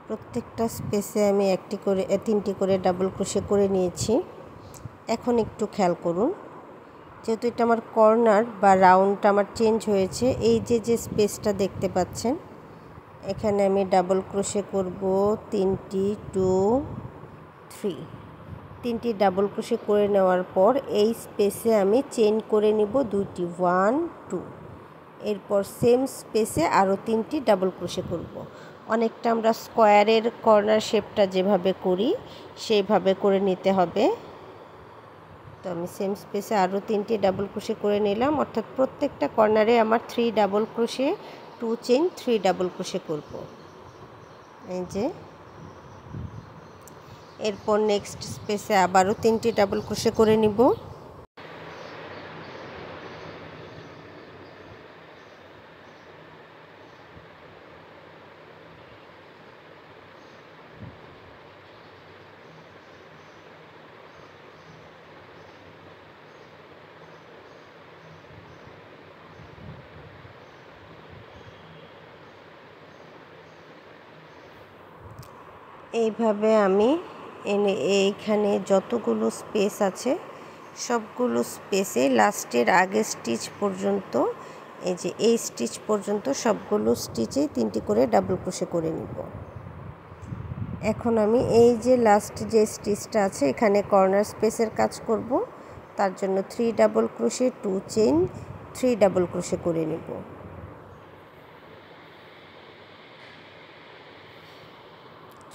প্রত্যেকটা স্পেসে আমি তিনটি করে ডাবল ক্রোশে করে নিয়েছি। এখন একটু খেয়াল করুন, যেহেতু এটা আমার কর্নার বা রাউন্ডটা আমার চেঞ্জ হয়েছে, এই যে স্পেসটা দেখতে পাচ্ছেন, এখানে আমি ডাবল ক্রোশে করব 3টি 2 3। 3টি ডাবল ক্রোশে করে নেওয়ার পর এই স্পেসে আমি চেইন করে নিব 2টি 1 2। এরপর সেম স্পেসে আরও 3টি ডাবল ক্রোশে করব। অনেকটা আমরা স্কোয়ারের কর্নার শেপটা যেভাবে করি সেইভাবে করে নিতে হবে। তো আমি সেম স্পেসে আরও 3টি ডাবল ক্রোশে করে নিলাম, অর্থাৎ প্রত্যেকটা কর্নারে আমার 3 double crochet 2 chain 3 double crochet করব। এই যে এরপর নেক্সট স্পেসে আবারও 3টি ডাবল ক্রোশে করে নিব। এইভাবে আমি এইখানে যতগুলো স্পেস আছে সবগুলো স্পেসে লাস্টের আগের স্টিচ পর্যন্ত, এই স্টিচ পর্যন্ত সবগুলো স্টিচে 3টি করে ডাবল ক্রোশে করে নিব। এখন আমি এই যে লাস্ট যে স্টিচটা আছে এখানে কর্নার স্পেসের কাজ করব, তার জন্য 3 double crochet 2 chain 3 double crochet করে নিব।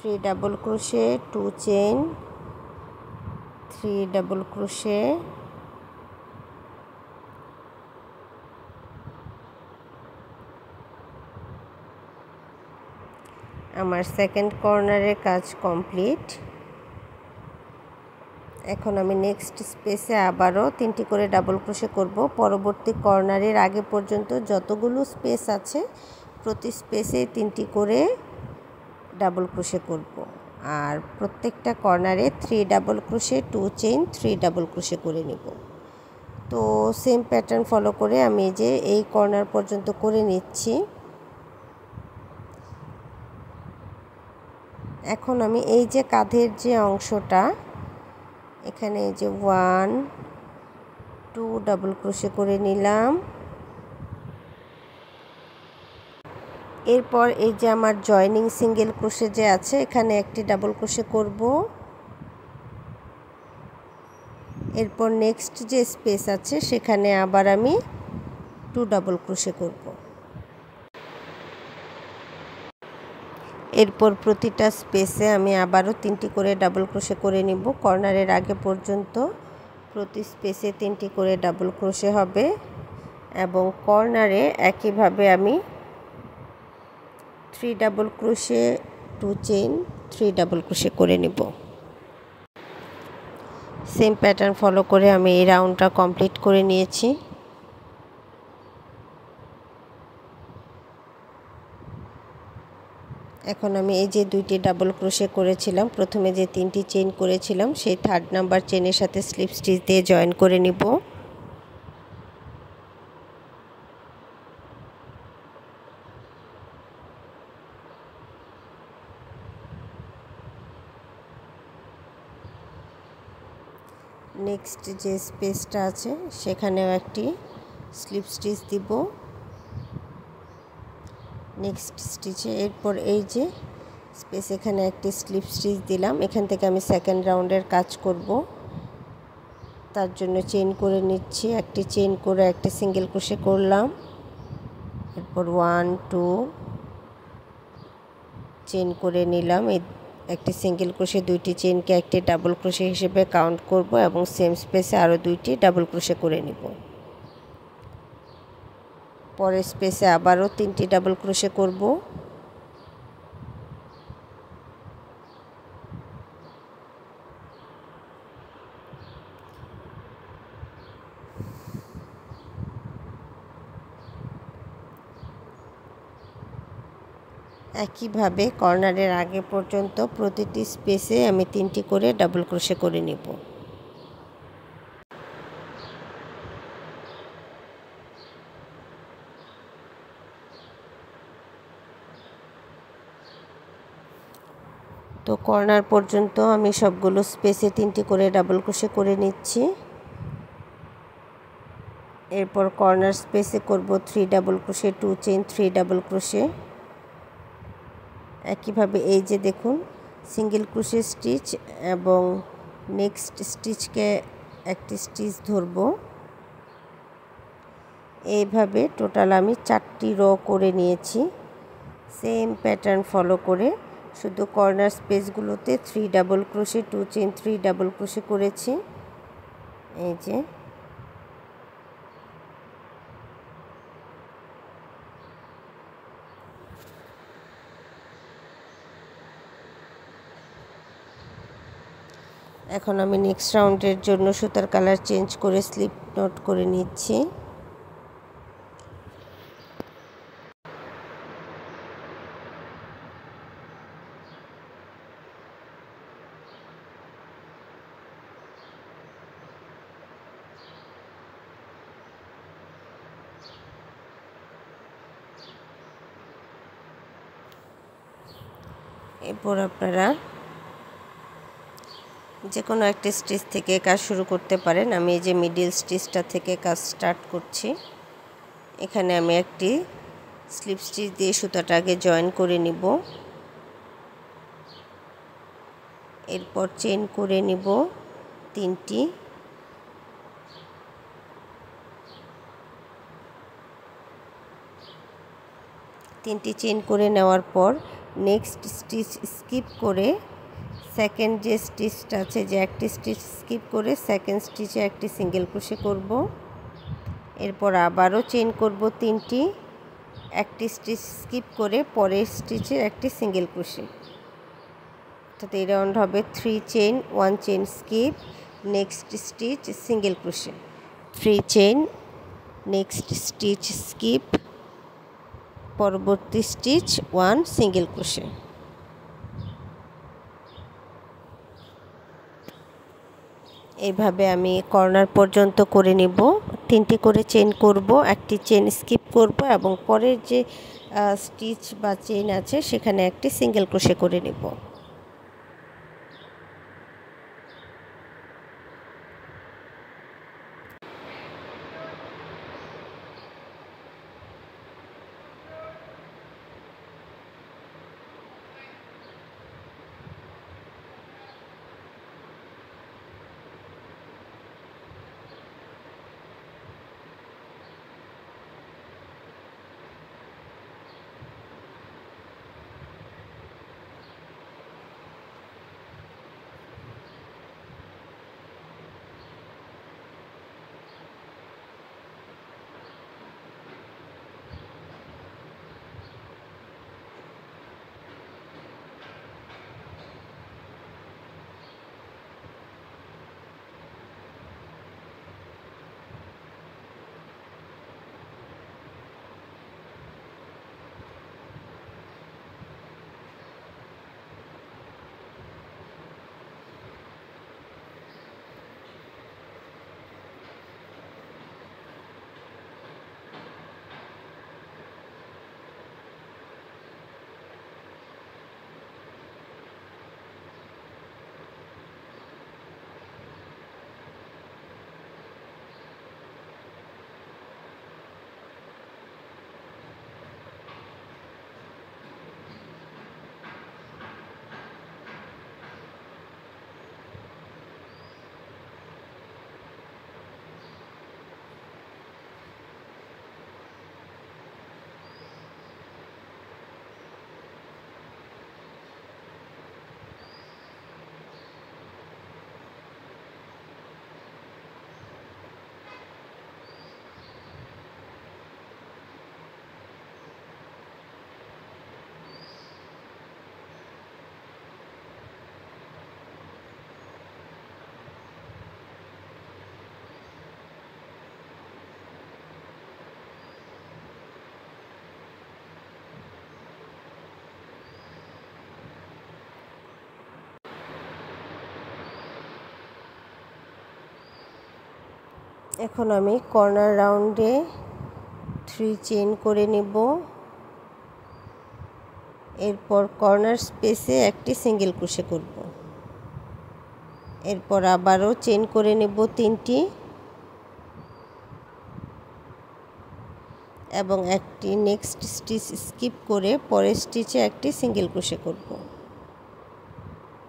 3 double crochet 2 chain 3 double crochet, আমার সেকেন্ড কর্নারের কাজ কমপ্লিট। এখন আমি নেক্সট স্পেসে আবারও 3টি করে ডাবল ক্রোশে করব। পরবর্তী কর্নারের আগে পর্যন্ত যতগুলো স্পেস আছে প্রতি স্পেসে 3টি করে ডাবল ক্রোশে করব, আর প্রত্যেকটা কর্নারে 3 double crochet 2 chain 3 double crochet করে নিব। তো সেম প্যাটার্ন ফলো করে আমি যে এই কর্নার পর্যন্ত করে নিচ্ছি। এখন আমি এই যে কাঁধের যে অংশটা, এখানে যে 1 2 ডাবল ক্রোশে করে নিলাম। এরপর এই যে আমার জয়েনিং সিঙ্গেল ক্রোশে যে আছে এখানে একটি ডাবল ক্রোশে করব। এরপর নেক্সট যে স্পেস আছে সেখানে আবার আমি 2 ডাবল ক্রোশে করব। এরপর প্রতিটা স্পেসে আমি আবারও 3টি করে ডাবল ক্রোশে করে নিব। কর্নারের আগে পর্যন্ত প্রতি স্পেসে 3টি করে ডাবল ক্রোশে হবে এবং কর্নারে একইভাবে আমি 3 double crochet 2 chain 3 double crochet করে নিব। সেম প্যাটার্ন ফলো করে আমি এই রাউন্ডটা কমপ্লিট করে নিয়েছি। এখন আমি এই যে 2টি ডাবল ক্রোশে করেছিলাম, প্রথমে যে 3টি চেইন করেছিলাম সেই 3rd নাম্বার চেইনের সাথে স্লিপ স্টিচ দিয়ে জয়েন করে নিব। নেক্সট যে স্পেসটা আছে সেখানেও একটি স্লিপ স্টিচ দিব নেক্সট স্টিচে। এরপর এই যে স্পেস এখানে একটি স্লিপ স্টিচ দিলাম, এখান থেকে আমি সেকেন্ড রাউন্ডের কাজ করব। তার জন্য চেইন করে নিচ্ছি, একটি চেইন করে একটি সিঙ্গেল ক্রোশে করলাম। এরপর 1 2 চেইন করে নিলাম। এই একটি সিঙ্গেল ক্রোশে 2টি চেইনকে একটি ডাবল ক্রোশে হিসেবে কাউন্ট করব এবং সেম স্পেসে আরও 2টি ডাবল ক্রোশে করে নিব। পরের স্পেসে আবারও 3টি ডাবল ক্রোশে করব। একইভাবে কর্নারের আগে পর্যন্ত প্রতিটি স্পেসে আমি 3টি করে ডাবল ক্রোশে করে নিব। তো কর্নার পর্যন্ত আমি সবগুলো স্পেসে 3টি করে ডাবল ক্রোশে করে নিচ্ছি। এরপর কর্নার স্পেসে করব 3 double crochet, 2 chain, 3 double crochet. একইভাবে এই যে দেখুন সিঙ্গেল ক্রোশে স্টিচ এবং নেক্সট স্টিচকে একটি স্টিচ ধরব। এইভাবে টোটাল আমি 4টি র করে নিয়েছি। সেম প্যাটার্ন ফলো করে শুধু কর্নার স্পেসগুলোতে 3 double crochet, 2 chain, 3 double crochet করেছি। এই যে এখন আমি নেক্সট রাউন্ডের জন্য সুতার কালার চেঞ্জ করে স্লিপ নট করে নিচ্ছি। এরপর আপনারা যে কোনো একটা স্টিচ থেকে কাজ শুরু করতে পারেন। আমি এই যে মিডল স্টিচটা থেকে কাজ স্টার্ট করছি। এখানে আমি একটি স্লিপ স্টিচ দিয়ে সুতাটা আগে জয়েন করে নিব, এরপর চেইন করে নিব 3টি। চেইন করে নেওয়ার পর নেক্সট স্টিচ স্কিপ করে সেকেন্ড যে স্টিচটা আছে, যে একটি স্টিচ স্কিপ করে সেকেন্ড স্টিচে একটি সিঙ্গেল ক্রোশে করব। এরপর আবারও চেইন করব 3টি, একটি স্টিচ স্কিপ করে পরের স্টিচে একটি সিঙ্গেল ক্রোশে। অর্থাৎ এই রাউন্ড হবে 3 chain, 1 chain skip, next stitch single crochet, 3 chain, next stitch skip, পরবর্তী স্টিচ 1 সিঙ্গেল ক্রোশে। এইভাবে আমি কর্নার পর্যন্ত করে নিব। 3টি করে চেইন করব, একটি চেইন স্কিপ করব এবং পরের যে স্টিচ বা চেইন আছে সেখানে একটি সিঙ্গেল ক্রোশে করে নেব। এখন আমি কর্নার রাউন্ডে 3 চেইন করে নেব। এরপর কর্নার স্পেসে একটি সিঙ্গেল ক্রোশে করব। এরপর আবারও চেন করে নেব 3টি এবং একটি নেক্সট স্টিচ স্কিপ করে পরের স্টিচে একটি সিঙ্গেল ক্রোশে করব।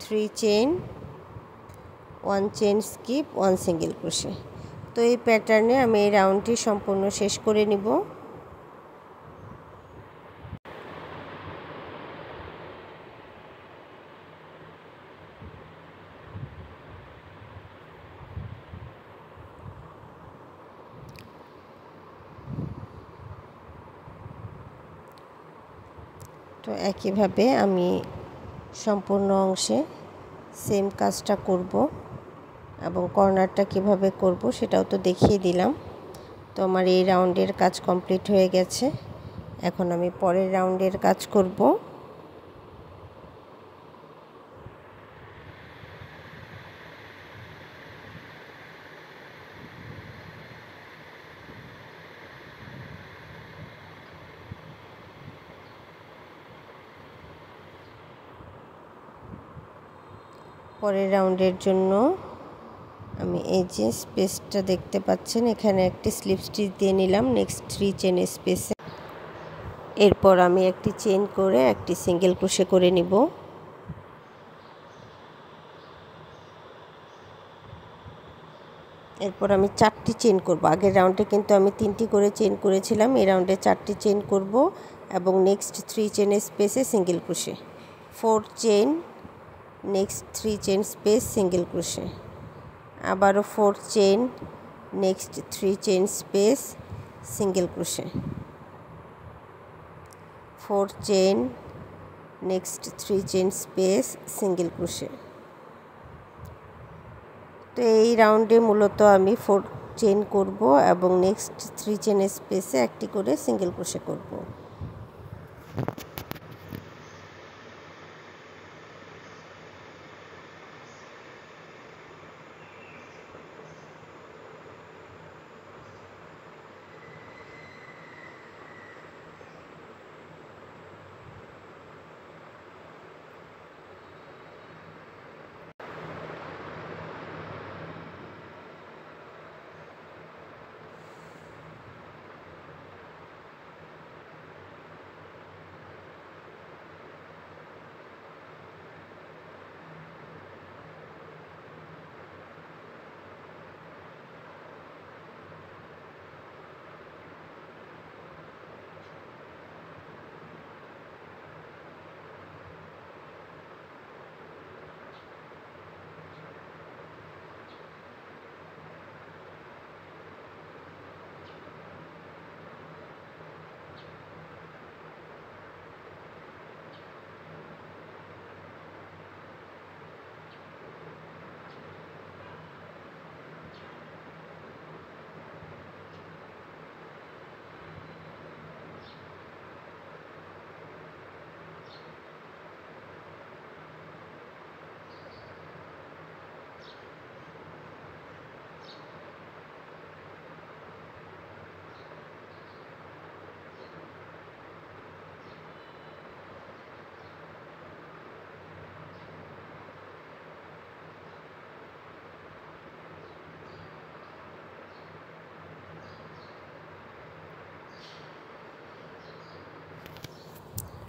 3 chain, 1 chain skip, 1 single crochet. তো এই প্যাটার্নে আমি এই রাউন্ডটি সম্পূর্ণ শেষ করে নিব। তো একইভাবে আমি সম্পূর্ণ অংশে সেম কাজটা করব এবং কর্নারটা কিভাবে করব সেটাও তো দেখিয়ে দিলাম। তো আমার এই রাউন্ডের কাজ কমপ্লিট হয়ে গেছে। এখন আমি পরের রাউন্ডের কাজ করব। পরের রাউন্ডের জন্য আমি এই যে স্পেসটা দেখতে পাচ্ছেন, এখানে একটি স্লিপ স্টিচ দিয়ে নিলাম নেক্সট 3 চেন স্পেসে। এরপর আমি একটি চেন করে একটি সিঙ্গেল ক্রোশে করে নিব। এরপর আমি 4টি চেন করব। আগের রাউন্ডে কিন্তু আমি 3টি করে চেন করেছিলাম, এই রাউন্ডে 4টি চেন করব এবং নেক্সট 3 চেন স্পেসে single crochet. 4 chain, next 3 chain space single crochet, আবারও 4 chain, next 3 chain space single crochet, 4 chain, next 3 chain space single crochet. তো এই রাউন্ডে মূলত আমি 4 চেন করব এবং নেক্সট 3 চেন স্পেসে একটি করে সিঙ্গেল ক্রোশে করব।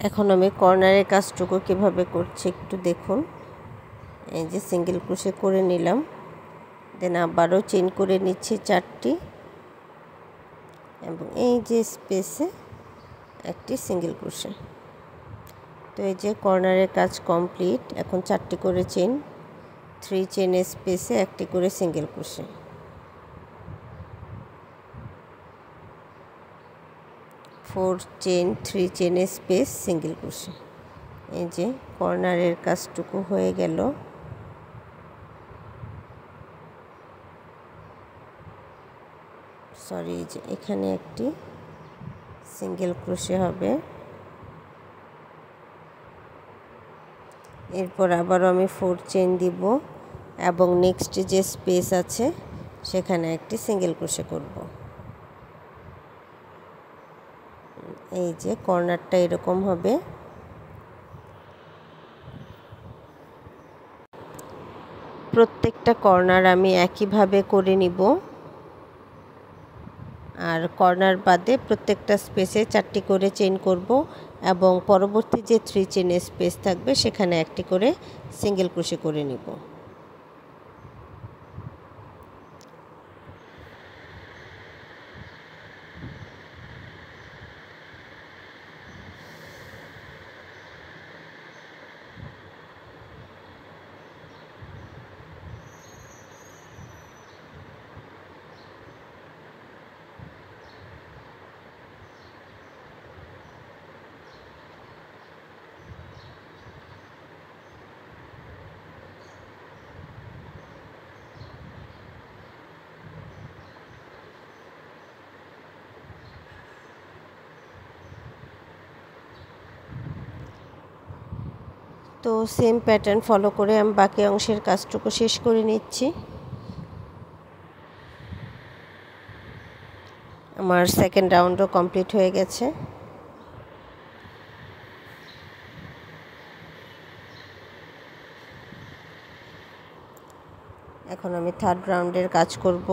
এখন আমি কর্নারের কাজটুকু কিভাবে করছি একটু দেখুন। এই যে সিঙ্গেল ক্রোশে করে নিলাম, দেন আবারও চেন করে নিচ্ছি 4টি এবং এই যে স্পেসে একটি সিঙ্গেল ক্রোশে। তো এই যে কর্নারের কাজ কমপ্লিট। এখন 4টি করে চেন, 3 চেন স্পেসে একটি করে single crochet, 4 chain, 3 chain space single crochet. এই যে কর্নারের কাজটুকু হয়ে গেল। সরি, যে এখানে একটি সিঙ্গেল ক্রোশে হবে। এরপর আবারও আমি 4 চেন দিব এবং নেক্সট যে স্পেস আছে সেখানে একটি সিঙ্গেল ক্রোশে করব। এই যে কর্নারটা এরকম হবে। প্রত্যেকটা কর্নার আমি একইভাবে করে নিব। আর কর্নার বাদে প্রত্যেকটা স্পেসে 4টি করে চেইন করব এবং পরবর্তী যে 3 চেইনের স্পেস থাকবে সেখানে একটি করে সিঙ্গেল ক্রোশে করে নিব। তো সেম প্যাটার্ন ফলো করে আমি বাকি অংশের কাজটুকু শেষ করে নিচ্ছি। আমার সেকেন্ড রাউন্ডও কমপ্লিট হয়ে গেছে। এখন আমি থার্ড রাউন্ডের কাজ করব।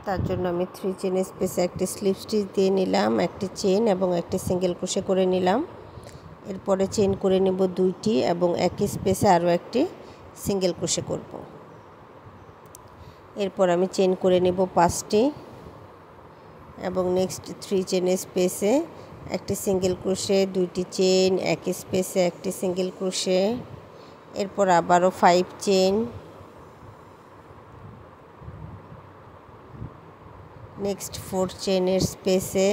তার জন্য আমি 3 চেইনের স্পেসে একটি স্লিপ স্টিচ দিয়ে নিলাম, একটি চেইন এবং একটি সিঙ্গেল ক্রোশে করে নিলাম। এরপরে চেইন করে নেব 2টি এবং একই স্পেসে আরও একটি সিঙ্গেল ক্রোশে করব। এরপর আমি চেইন করে নেব 5টি এবং নেক্সট 3 চেইনের স্পেসে একটি সিঙ্গেল ক্রোশে, 2টি চেইন, একই স্পেসে একটি সিঙ্গেল ক্রোশে। এরপর আবারও 5 চেইন, নেক্সট 4 চেইনের স্পেসে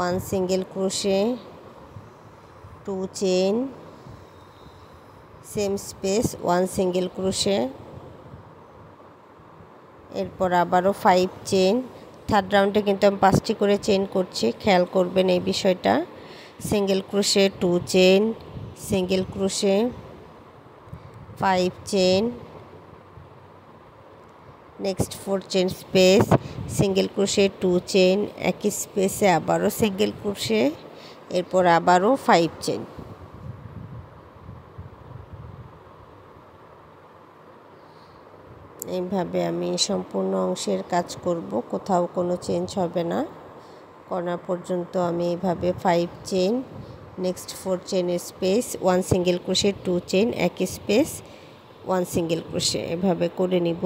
1 single crochet, 2 chain, same space 1 single crochet. এরপর আবারও 5 চেইন। থার্ড রাউন্ডে কিন্তু আমি 5টি করে চেইন করছি, খেয়াল করবেন এই বিষয়টা। Single crochet, 2 chain, single crochet, 5 chain, next 4 chain space, single crochet, 2 chain, একই স্পেসে আবারও সিঙ্গেল ক্রোশে, এরপর আবারও 5 চেইন। এইভাবে আমি সম্পূর্ণ অংশের কাজ করব, কোথাও কোনো চেঞ্জ হবে না। কর্নার পর্যন্ত আমি এইভাবে 5 চেইন, নেক্সট 4 চেইনের স্পেস, 1 সিঙ্গেল ক্রোশে, 2 চেইন, একই স্পেস 1 সিঙ্গেল ক্রোশে এভাবে করে নিব।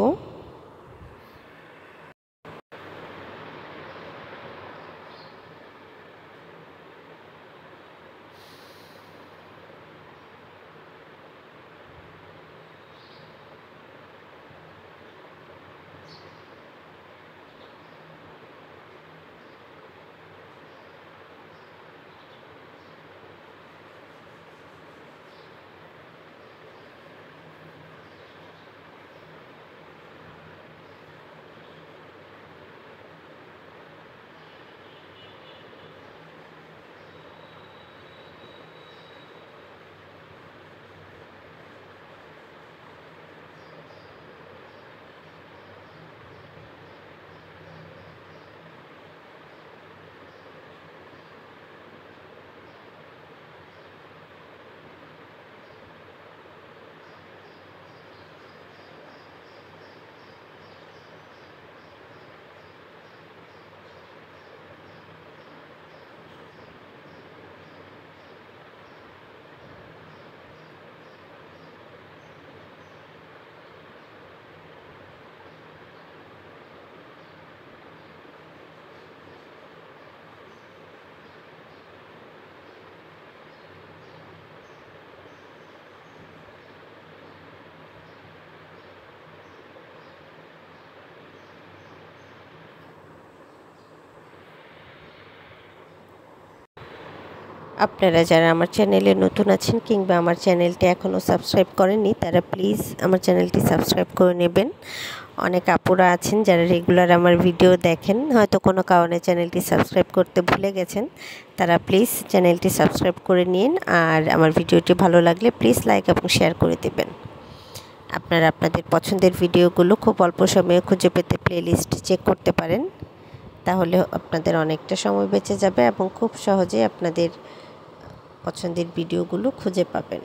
আপনারা যারা আমার চ্যানেলে নতুন আছেন কিংবা আমার চ্যানেলটি এখনও সাবস্ক্রাইব করেননি তারা প্লিজ আমার চ্যানেলটি সাবস্ক্রাইব করে নেবেন। অনেক আপুরা আছেন যারা রেগুলার আমার ভিডিও দেখেন, হয়তো কোনো কারণে চ্যানেলটি সাবস্ক্রাইব করতে ভুলে গেছেন, তারা প্লিজ চ্যানেলটি সাবস্ক্রাইব করে নিন। আর আমার ভিডিওটি ভালো লাগলে প্লিজ লাইক এবং শেয়ার করে দেবেন। আপনারা আপনাদের পছন্দের ভিডিওগুলো খুব অল্প সময়ে খুঁজে পেতে প্লেলিস্ট চেক করতে পারেন। তাহলে আপনাদের অনেকটা সময় বেঁচে যাবে এবং খুব সহজে আপনাদের পছন্দের ভিডিওগুলো খুঁজে পাবেন।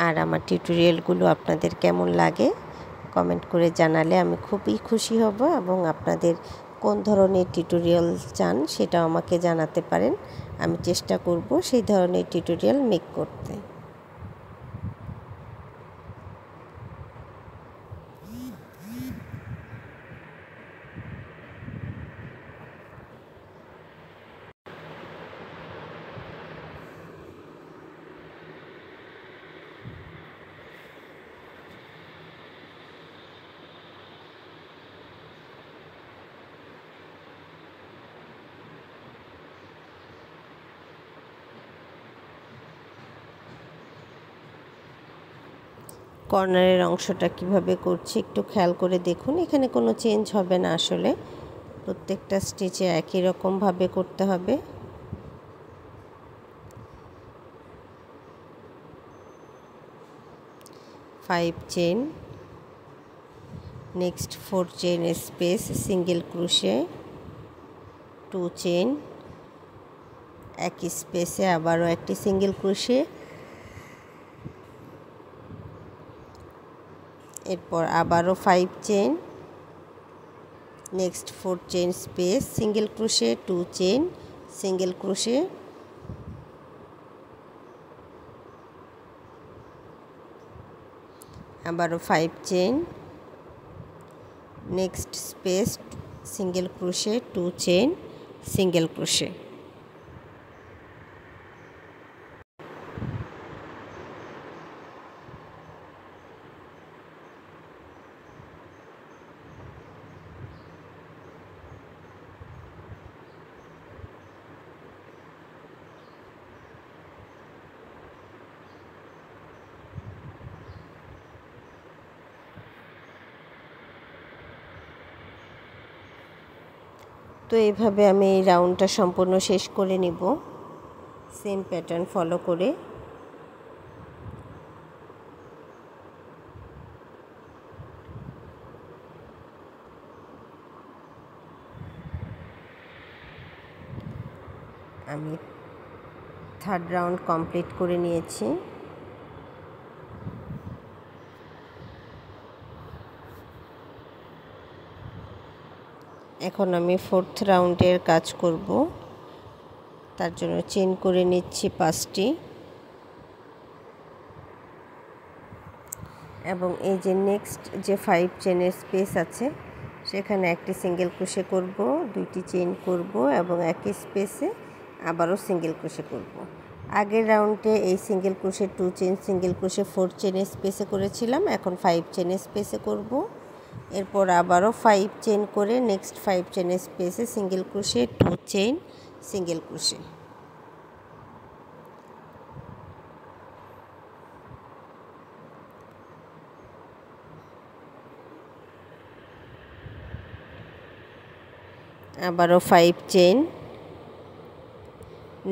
আর আমার টিউটোরিয়ালগুলো আপনাদের কেমন লাগে কমেন্ট করে জানালে আমি খুবই খুশি হব, এবং আপনাদের কোন ধরনের টিউটোরিয়াল চান সেটাও আমাকে জানাতে পারেন। আমি চেষ্টা করব সেই ধরনের টিউটোরিয়াল মেক করতে। কর্নারের অংশটা কিভাবে করছি একটু খেয়াল করে দেখুন। এখানে কোনো চেঞ্জ হবে না, আসলে প্রত্যেকটা স্টিচে একই রকমভাবে করতে হবে। Five chain, next 4 chain space, single crochet, 2 chain, একই স্পেসে আবারও একটি সিঙ্গেল ক্রোশে, এরপর আবারও 5 chain, next 4 chain space, single crochet, 2 chain, single crochet, আবারও 5 chain, next space, single crochet, 2 chain, single crochet. তো এইভাবে আমি এই রাউন্ডটা সম্পূর্ণ শেষ করে নিব সেম প্যাটার্ন ফলো করে। আমি থার্ড রাউন্ড কমপ্লিট করে নিয়েছি। এখন আমি ফোর্থ রাউন্ডের কাজ করব, তার জন্য চেন করে নিচ্ছি 5টি, এবং এই যে নেক্সট যে 5 চেনের স্পেস আছে সেখানে একটি সিঙ্গেল ক্রোশে করব, 2টি চেন করব এবং একই স্পেসে আবারও সিঙ্গেল ক্রোশে করব। আগের রাউন্ডে এই single crochet 2 chain, single crochet 4 চেনের স্পেসে করেছিলাম, এখন 5 চেনের স্পেসে করব। এরপর আবারও 5 চেন করে নেক্সট 5 চেনের স্পেসে single crochet, 2 chain, single crochet. আবারও 5 চেন,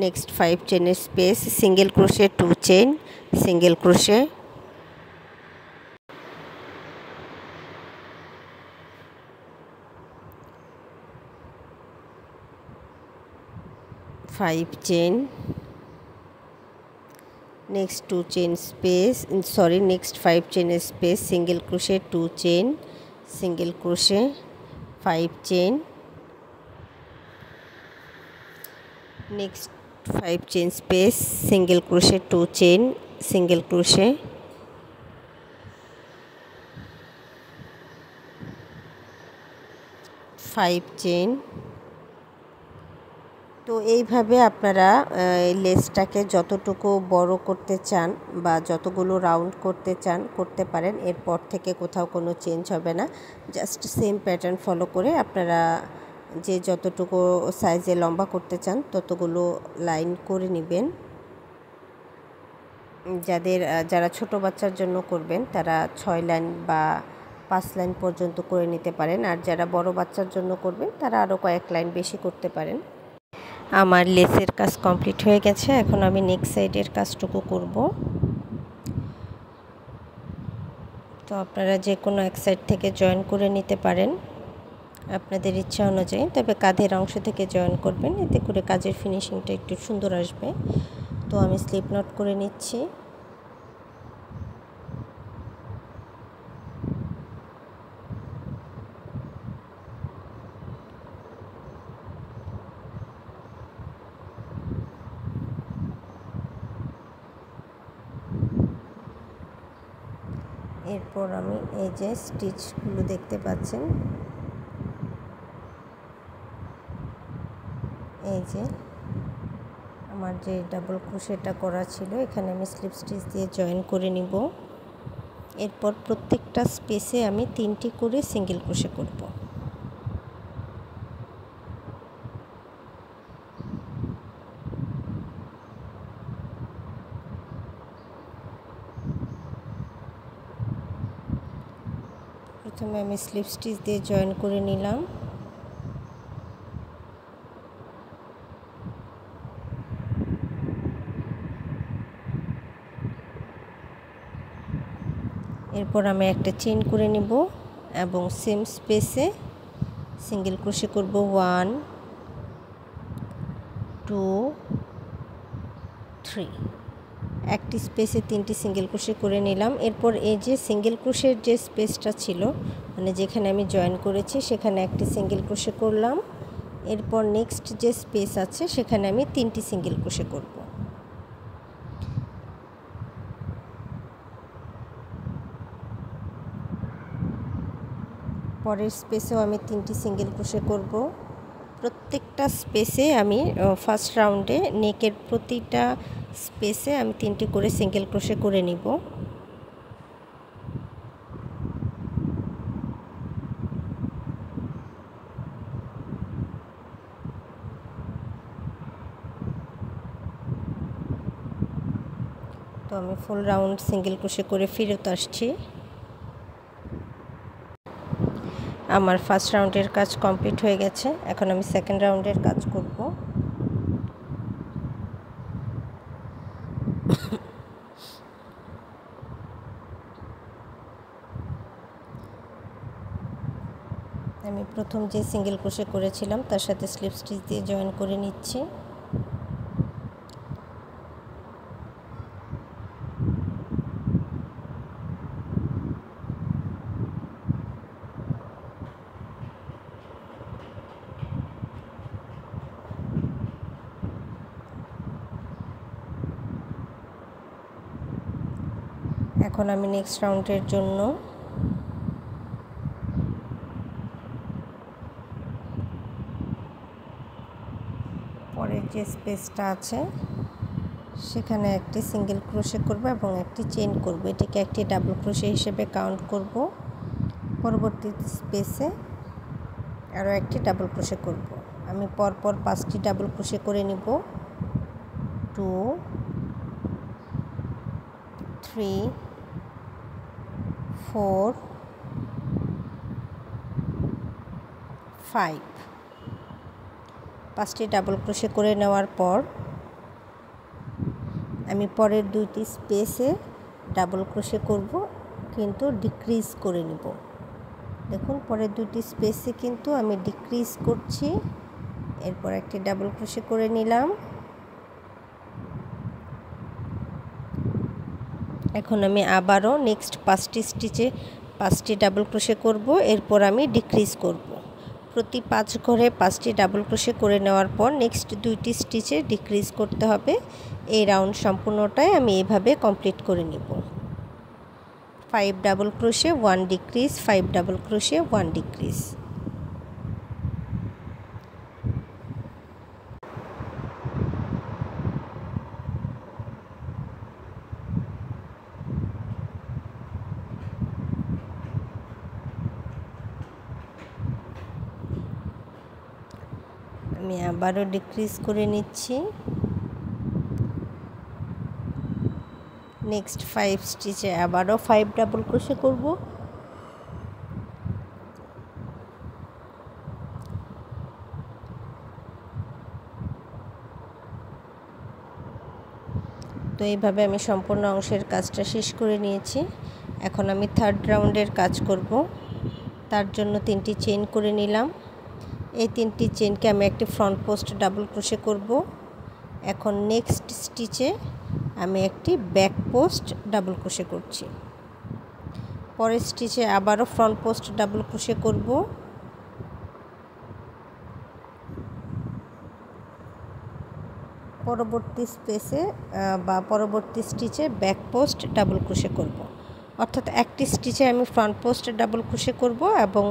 নেক্সট 5 চেনের space, single crochet, 2 chain, single crochet, 5 chain, next 2 chain space, next 5 চেনের space, single crochet, 2 chain, single crochet, 5 chain, next 5 chain space, single crochet, 2 chain, single crochet, 5 chain. তো এইভাবে আপনারা লেসটাকে যতটুকু বড় করতে চান বা যতগুলো রাউন্ড করতে চান করতে পারেন, এরপর থেকে কোথাও কোনো চেঞ্জ হবে না। জাস্ট সেম প্যাটার্ন ফলো করে আপনারা যে যতটুকু সাইজে লম্বা করতে চান ততগুলো লাইন করে নেবেন। যারা ছোট বাচ্চার জন্য করবেন তারা 6 লাইন বা 5 লাইন পর্যন্ত করে নিতে পারেন, আর যারা বড় বাচ্চার জন্য করবেন তারা আরও কয়েক লাইন বেশি করতে পারেন। আমার লেসের কাজ কমপ্লিট হয়ে গেছে, এখন আমি নেক সাইডের কাজটুকু করব। তো আপনারা যে কোনো এক সাইড থেকে জয়েন করে নিতে পারেন আপনাদের ইচ্ছা অনুযায়ী, তবে কাঁধের অংশ থেকে জয়েন করবেন, এতে করে কাজের ফিনিশিংটা একটু সুন্দর আসবে। তো আমি স্লিপ নট করে নিচ্ছি। এরপর আমি এই যে স্টিচগুলো দেখতে পাচ্ছেন, এই যে আমার যে ডাবল ক্রোশেটা করা ছিল এখানে আমি স্লিপ স্টিচ দিয়ে জয়েন করে নিব। এরপর প্রত্যেকটা স্পেসে আমি 3টি করে সিঙ্গেল ক্রোশে করব। প্রথমে আমি স্লিপ স্টিচ দিয়ে জয়েন করে নিলাম। এরপর আমি একটা চেইন করে নিব এবং সেম স্পেসে সিঙ্গেল ক্রোশে করব 1 2 3। একটি স্পেসে 3টি সিঙ্গেল ক্রোশে করে নিলাম। এরপর এই যে সিঙ্গেল ক্রোশের যে স্পেসটা ছিল, মানে যেখানে আমি জয়েন করেছি সেখানে একটি সিঙ্গেল ক্রোশে করলাম। এরপর নেক্সট যে স্পেস আছে সেখানে আমি 3টি সিঙ্গেল ক্রোশে করব। পরের স্পেসেও আমি 3টি সিঙ্গেল ক্রোশে করব। প্রত্যেকটা স্পেসে আমি ফার্স্ট রাউন্ডে নেকের প্রতিটা স্পেসে আমি 3টি করে সিঙ্গেল ক্রোশে করে নিব। তো আমি ফুল রাউন্ড সিঙ্গেল ক্রোশে করে ফেরত আসছি। আমার ফার্স্ট রাউন্ডের কাজ কমপ্লিট হয়ে গেছে, এখন আমি সেকেন্ড রাউন্ডের কাজ করব। আমি প্রথম যে সিঙ্গেল ক্রোশে করেছিলাম তার সাথে স্লিপ স্টিচ দিয়ে জয়েন করে নিচ্ছি। এখন আমি নেক্সট রাউন্ডের জন্য পরের যে স্পেসটা আছে সেখানে একটি সিঙ্গেল ক্রোশে করব এবং একটি চেইন করব। এটিকে একটি ডাবল ক্রোশে হিসেবে কাউন্ট করব। পরবর্তী স্পেসে আরও একটি ডাবল ক্রোশে করব। আমি পরপর 5টি ডাবল ক্রোশে করে নিব। 2 3 4 5। 5টি ডাবল ক্রোশে করে নেওয়ার পর আমি পরের 2টি স্পেসে ডাবল ক্রোশে করব, কিন্তু ডিক্রিজ করে নিব। দেখুন পরের 2টি স্পেসে কিন্তু আমি ডিক্রিজ করছি। এরপর একটি ডাবল ক্রোশে করে নিলাম। এখন আমি আবারও নেক্সট 5টি স্টিচে 5টি ডাবল ক্রোশে করব। এরপর আমি ডিক্রিজ করব। প্রতি 5 ঘরে 5টি ডাবল ক্রোশে করে নেওয়ার পর নেক্সট 2টি স্টিচে ডিক্রিজ করতে হবে। এই রাউন্ড সম্পূর্ণটাই আমি এভাবে কমপ্লিট করে নিব। 5 double crochet 1 decrease, 5 double crochet 1 decrease. আমি আবারও ডিক্রিজ করে নিচ্ছি। নেক্সট 5 স্টিচে আবারও 5 ডাবল ক্রোশে করব। তো এইভাবে আমি সম্পূর্ণ অংশের কাজটা শেষ করে নিয়েছি। এখন আমি থার্ড রাউন্ডের কাজ করব। তার জন্য 3টি চেইন করে নিলাম। এই 3টি চেইনকে আমি একটি ফ্রন্ট পোস্ট ডাবল ক্রোশে করব। এখন নেক্সট স্টিচে আমি একটি ব্যাক পোস্ট ডাবল ক্রোশে করছি। পরের স্টিচে আবারও ফ্রন্ট পোস্ট ডাবল ক্রোশে করব। পরবর্তী স্পেসে বা পরবর্তী স্টিচে ব্যাক পোস্ট ডাবল ক্রোশে করব। অর্থাৎ একটি স্টিচে আমি ফ্রন্ট পোস্ট ডাবল ক্রোশে করব এবং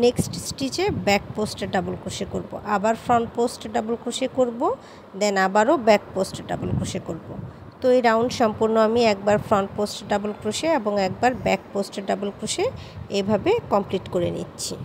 নেক্সট স্টিচে ব্যাক পোস্ট ডাবল ক্রোশে করব। আবার ফ্রন্ট পোস্ট ডাবল ক্রোশে করব, দেন আবারও ব্যাক পোস্ট ডাবল ক্রোশে করব। তো এই রাউন্ড সম্পূর্ণ আমি একবার ফ্রন্ট পোস্ট ডাবল ক্রোশে এবং একবার ব্যাক পোস্ট ডাবল ক্রোশে এভাবে কমপ্লিট করে নিচ্ছি।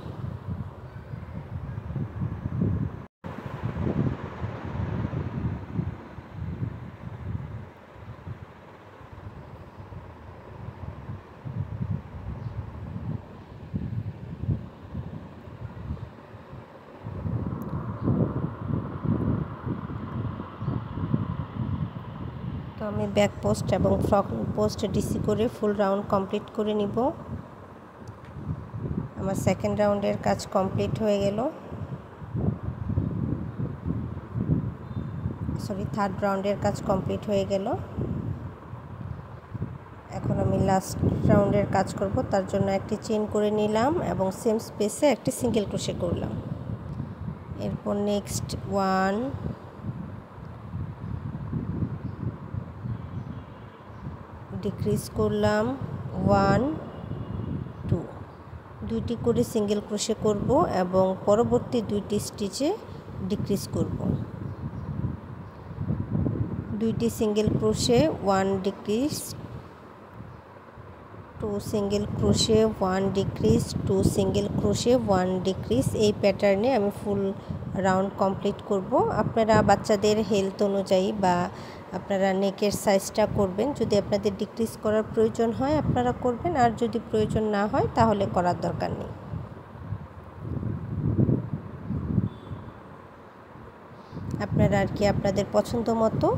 তো আমি ব্যাক পোস্ট এবং ফ্রন্ট পোস্ট ডিসি করে ফুল রাউন্ড কমপ্লিট করে নিব। আমার সেকেন্ড রাউন্ডের কাজ কমপ্লিট হয়ে গেল। থার্ড রাউন্ডের কাজ কমপ্লিট হয়ে গেল। এখন আমি লাস্ট রাউন্ডের কাজ করব। তার জন্য একটি চেইন করে নিলাম এবং সেম স্পেসে একটি সিঙ্গেল ক্রোশে করলাম। এরপর নেক্সট 1 ডিক্রিজ করলাম, 1 2 দুইটি করে সিঙ্গেল ক্রোশে করব এবং পরবর্তী দুইটি স্টিচে ডিক্রিজ করব। দুইটি single crochet 1 decrease, 2 single crochet 1 decrease, 2 single crochet 1 decrease. এই প্যাটার্নে আমি ফুল রাউন্ড কমপ্লিট করব। আপনারা বাচ্চাদের হেলথ অনুযায়ী বা আপনারা নেকের সাইজটা করবেন। যদি আপনাদের ডিক্রিজ করার প্রয়োজন হয় আপনারা করবেন, আর যদি প্রয়োজন না হয় তাহলে করার দরকার নেই। আপনারা আর কি আপনাদের পছন্দ মতো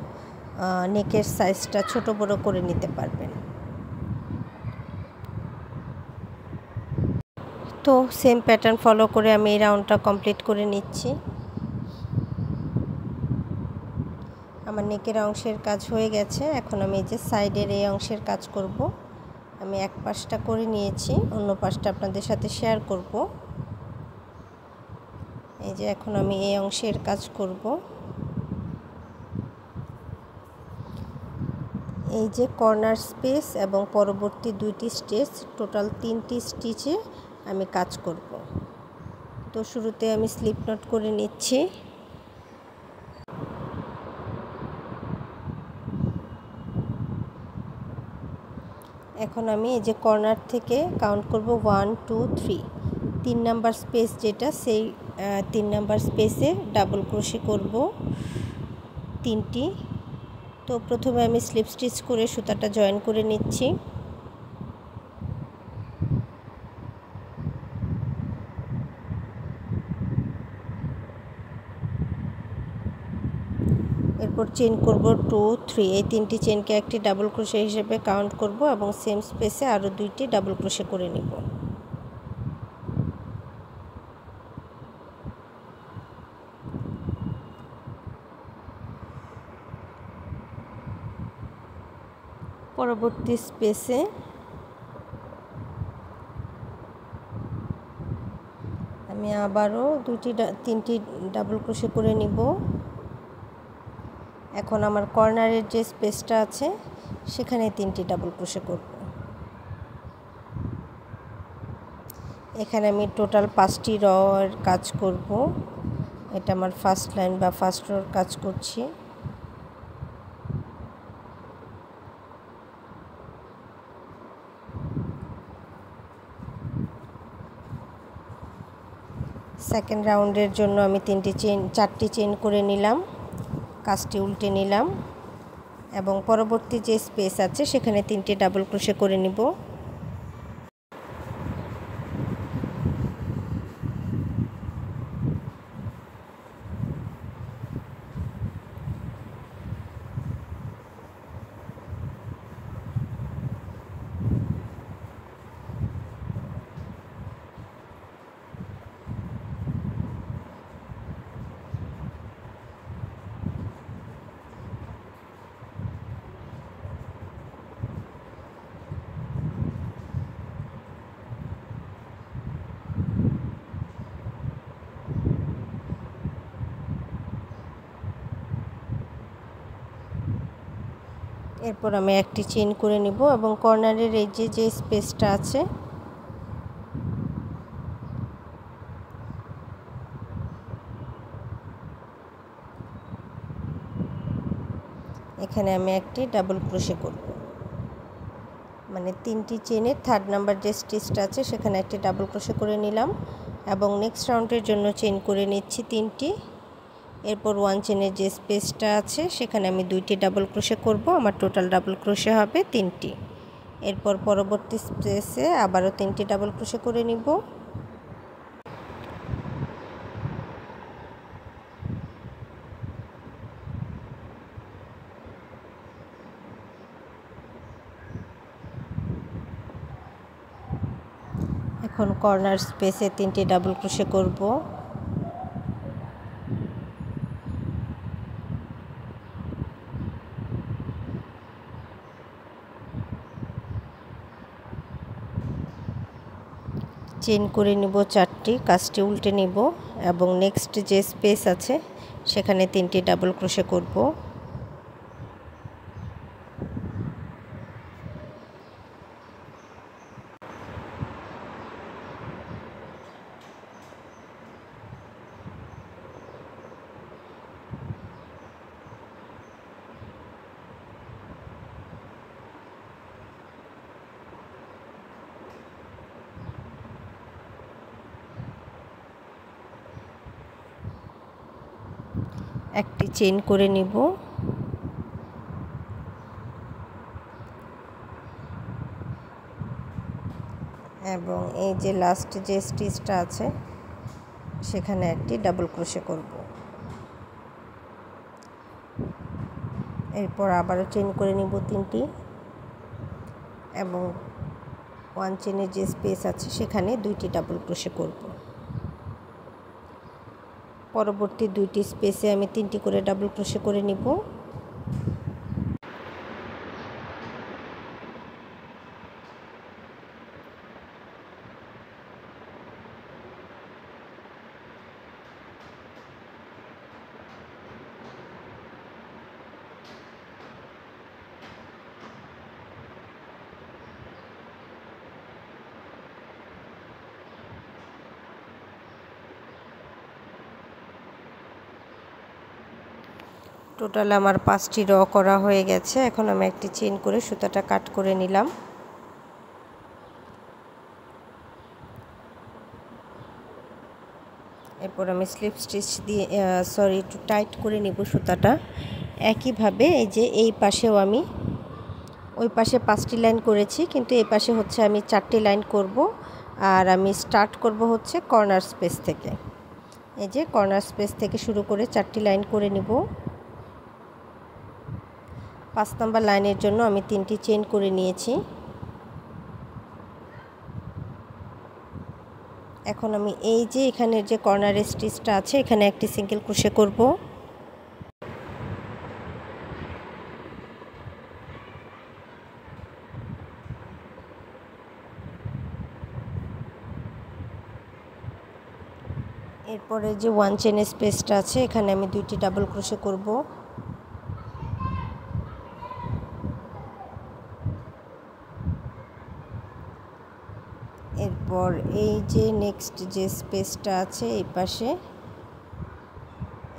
নেকের সাইজটা ছোট বড় করে নিতে পারবেন। তো সেম প্যাটার্ন ফলো করে আমি এই রাউন্ডটা কমপ্লিট করে নিচ্ছি। আমার নেকের অংশের কাজ হয়ে গেছে। এখন আমি এই যে সাইডের এই অংশের কাজ করব। আমি এক পাশটা করে নিয়েছি, অন্য পাশটা আপনাদের সাথে শেয়ার করব। এই যে এখন আমি এই অংশের কাজ করব। এই যে কর্নার স্পেস এবং পরবর্তী দুইটি স্টিচ, টোটাল 3টি স্টিচে আমি কাজ করব। তো শুরুতে আমি স্লিপ নট করে নিচ্ছি। এখন আমি এই যে কর্নার থেকে কাউন্ট করব 1 2 3, 3 নাম্বার স্পেস যেটা, সেই 3 নাম্বার স্পেসে ডাবল ক্রোশে করব 3টি। তো প্রথমে আমি স্লিপ স্টিচ করে সুতাটা জয়েন করে নিচ্ছি। এরপর চেইন করব 2 3, এই 3টি চেইনকে একটি ডাবল ক্রোশে হিসেবে কাউন্ট করব এবং সেম স্পেসে আরও 2টি ডাবল ক্রোশে করে নিব। পরবর্তী স্পেসে আমি আবারও 3টি ডাবল ক্রোশে করে নিব। এখন আমার কর্নারের যে স্পেসটা আছে সেখানে 3টি ডাবল ক্রোশে করব। এখানে আমি টোটাল 5টি রর কাজ করব। এটা আমার ফার্স্ট লাইন বা ফার্স্ট রর কাজ করছি। সেকেন্ড রাউন্ডের জন্য আমি 4টি চেইন করে নিলাম, কাজটি উল্টে নিলাম এবং পরবর্তী যে স্পেস আছে সেখানে 3টি ডাবল ক্রোশে করে নিব। এরপর আমি একটি চেইন করে নিব এবং কর্নারের এই যে স্পেসটা আছে এখানে আমি একটি ডাবল ক্রোশে করব, মানে 3টি চেইনের 3rd নাম্বার যে স্টিচটা আছে সেখানে একটি ডাবল ক্রোশে করে নিলাম এবং নেক্সট রাউন্ডের জন্য চেইন করে নিচ্ছি 3টি। এরপর 1 চেইনের যে স্পেসটা আছে সেখানে আমি 2টি ডাবল ক্রোশে করব, আমার টোটাল ডাবল ক্রোশে হবে 3টি। এরপর পরবর্তী স্পেসে আবারও 3টি ডাবল ক্রোশে করে নিব। এখন কর্নার স্পেসে 3টি ডাবল ক্রোশে করব। চেইন করে নিব 4টি, কাজটি উল্টে নিব এবং নেক্সট যে স্পেস আছে সেখানে 3টি ডাবল ক্রোশে করব। একটি চেইন করে নিব এবং এই যে লাস্ট যে স্টিচটা আছে সেখানে একটি ডাবল ক্রোশে করব। এরপর আবারও চেইন করে নিব 3টি এবং 1 চেইনের যে স্পেস আছে সেখানে 2টি ডাবল ক্রোশে করব। পরবর্তী 2টি স্পেসে আমি 3টি করে ডাবল ক্রোশে করে নিব। টোটাল আমার 5টি র করা হয়ে গেছে। এখন আমি একটি চেইন করে সুতাটা কাট করে নিলাম। এরপর আমি স্লিপ স্টিচ দিয়ে একটু টাইট করে নিব সুতাটা। একইভাবে এই যে এই পাশেও আমি ওই পাশে 5টি লাইন করেছি, কিন্তু এই পাশে হচ্ছে আমি 4টি লাইন করব আর আমি স্টার্ট করব হচ্ছে কর্নার স্পেস থেকে। এই যে কর্নার স্পেস থেকে শুরু করে 4টি লাইন করে নিব। 5 নাম্বার লাইনের জন্য আমি 3টি চেইন করে নিয়েছি। এখন আমি এই যে এখানের যে কর্নারের স্টিচটা আছে এখানে একটি সিঙ্গেল ক্রোশে করব। এরপরে যে 1 চেইনের স্পেসটা আছে এখানে আমি 2টি ডাবল ক্রোশে করব। এরপর এই যে নেক্সট যে স্পেসটা আছে এই পাশে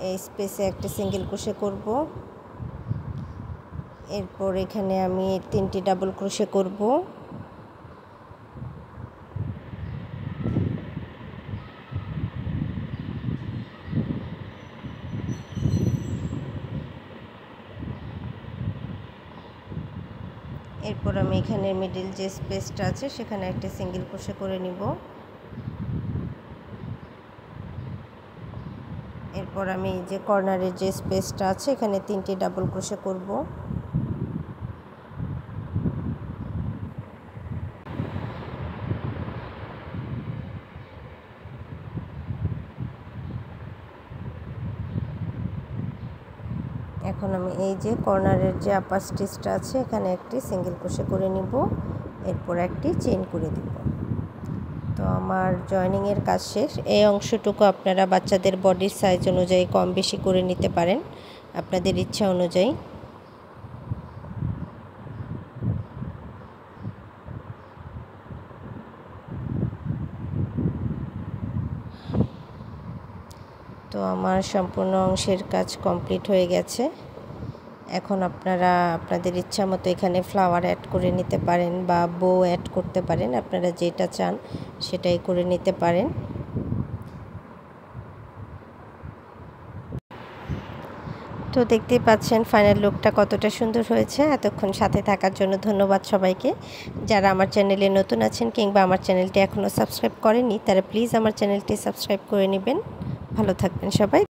এই স্পেসে একটা সিঙ্গেল ক্রোশে করব। এরপর এখানে আমি 3টি ডাবল ক্রোশে করব। এরপর আমি এখানে মিডল যে স্পেসটা আছে সেখানে একটা সিঙ্গেল ক্রোশে করে নিব। এরপর আমি যে কর্নারের যে স্পেসটা আছে এখানে 3টি ডাবল ক্রোশে করব। এখন আমি এই যে কর্নারের যে আপার স্টিচটা আছে এখানে একটি সিঙ্গেল ক্রোশে করে নিব, এরপর একটি চেইন করে দিব। তো আমার জয়েনিংয়ের কাজ শেষ। এই অংশটুকু আপনারা বাচ্চাদের বডির সাইজ অনুযায়ী কম বেশি করে নিতে পারেন আপনাদের ইচ্ছা অনুযায়ী। তো আমার সম্পূর্ণ অংশের কাজ কমপ্লিট হয়ে গেছে। এখন আপনারা আপনাদের ইচ্ছা মতো এখানে ফ্লাওয়ার অ্যাড করে নিতে পারেন বা বো অ্যাড করতে পারেন, আপনারা যেটা চান সেটাই করে নিতে পারেন। তো দেখতেই পাচ্ছেন ফাইনাল লুকটা কতটা সুন্দর হয়েছে। এতক্ষণ সাথে থাকার জন্য ধন্যবাদ সবাইকে। যারা আমার চ্যানেলে নতুন আছেন কিংবা আমার চ্যানেলটি এখনও সাবস্ক্রাইব করেননি তারা প্লিজ আমার চ্যানেলটি সাবস্ক্রাইব করে নেবেন। ভালো থাকবেন সবাই।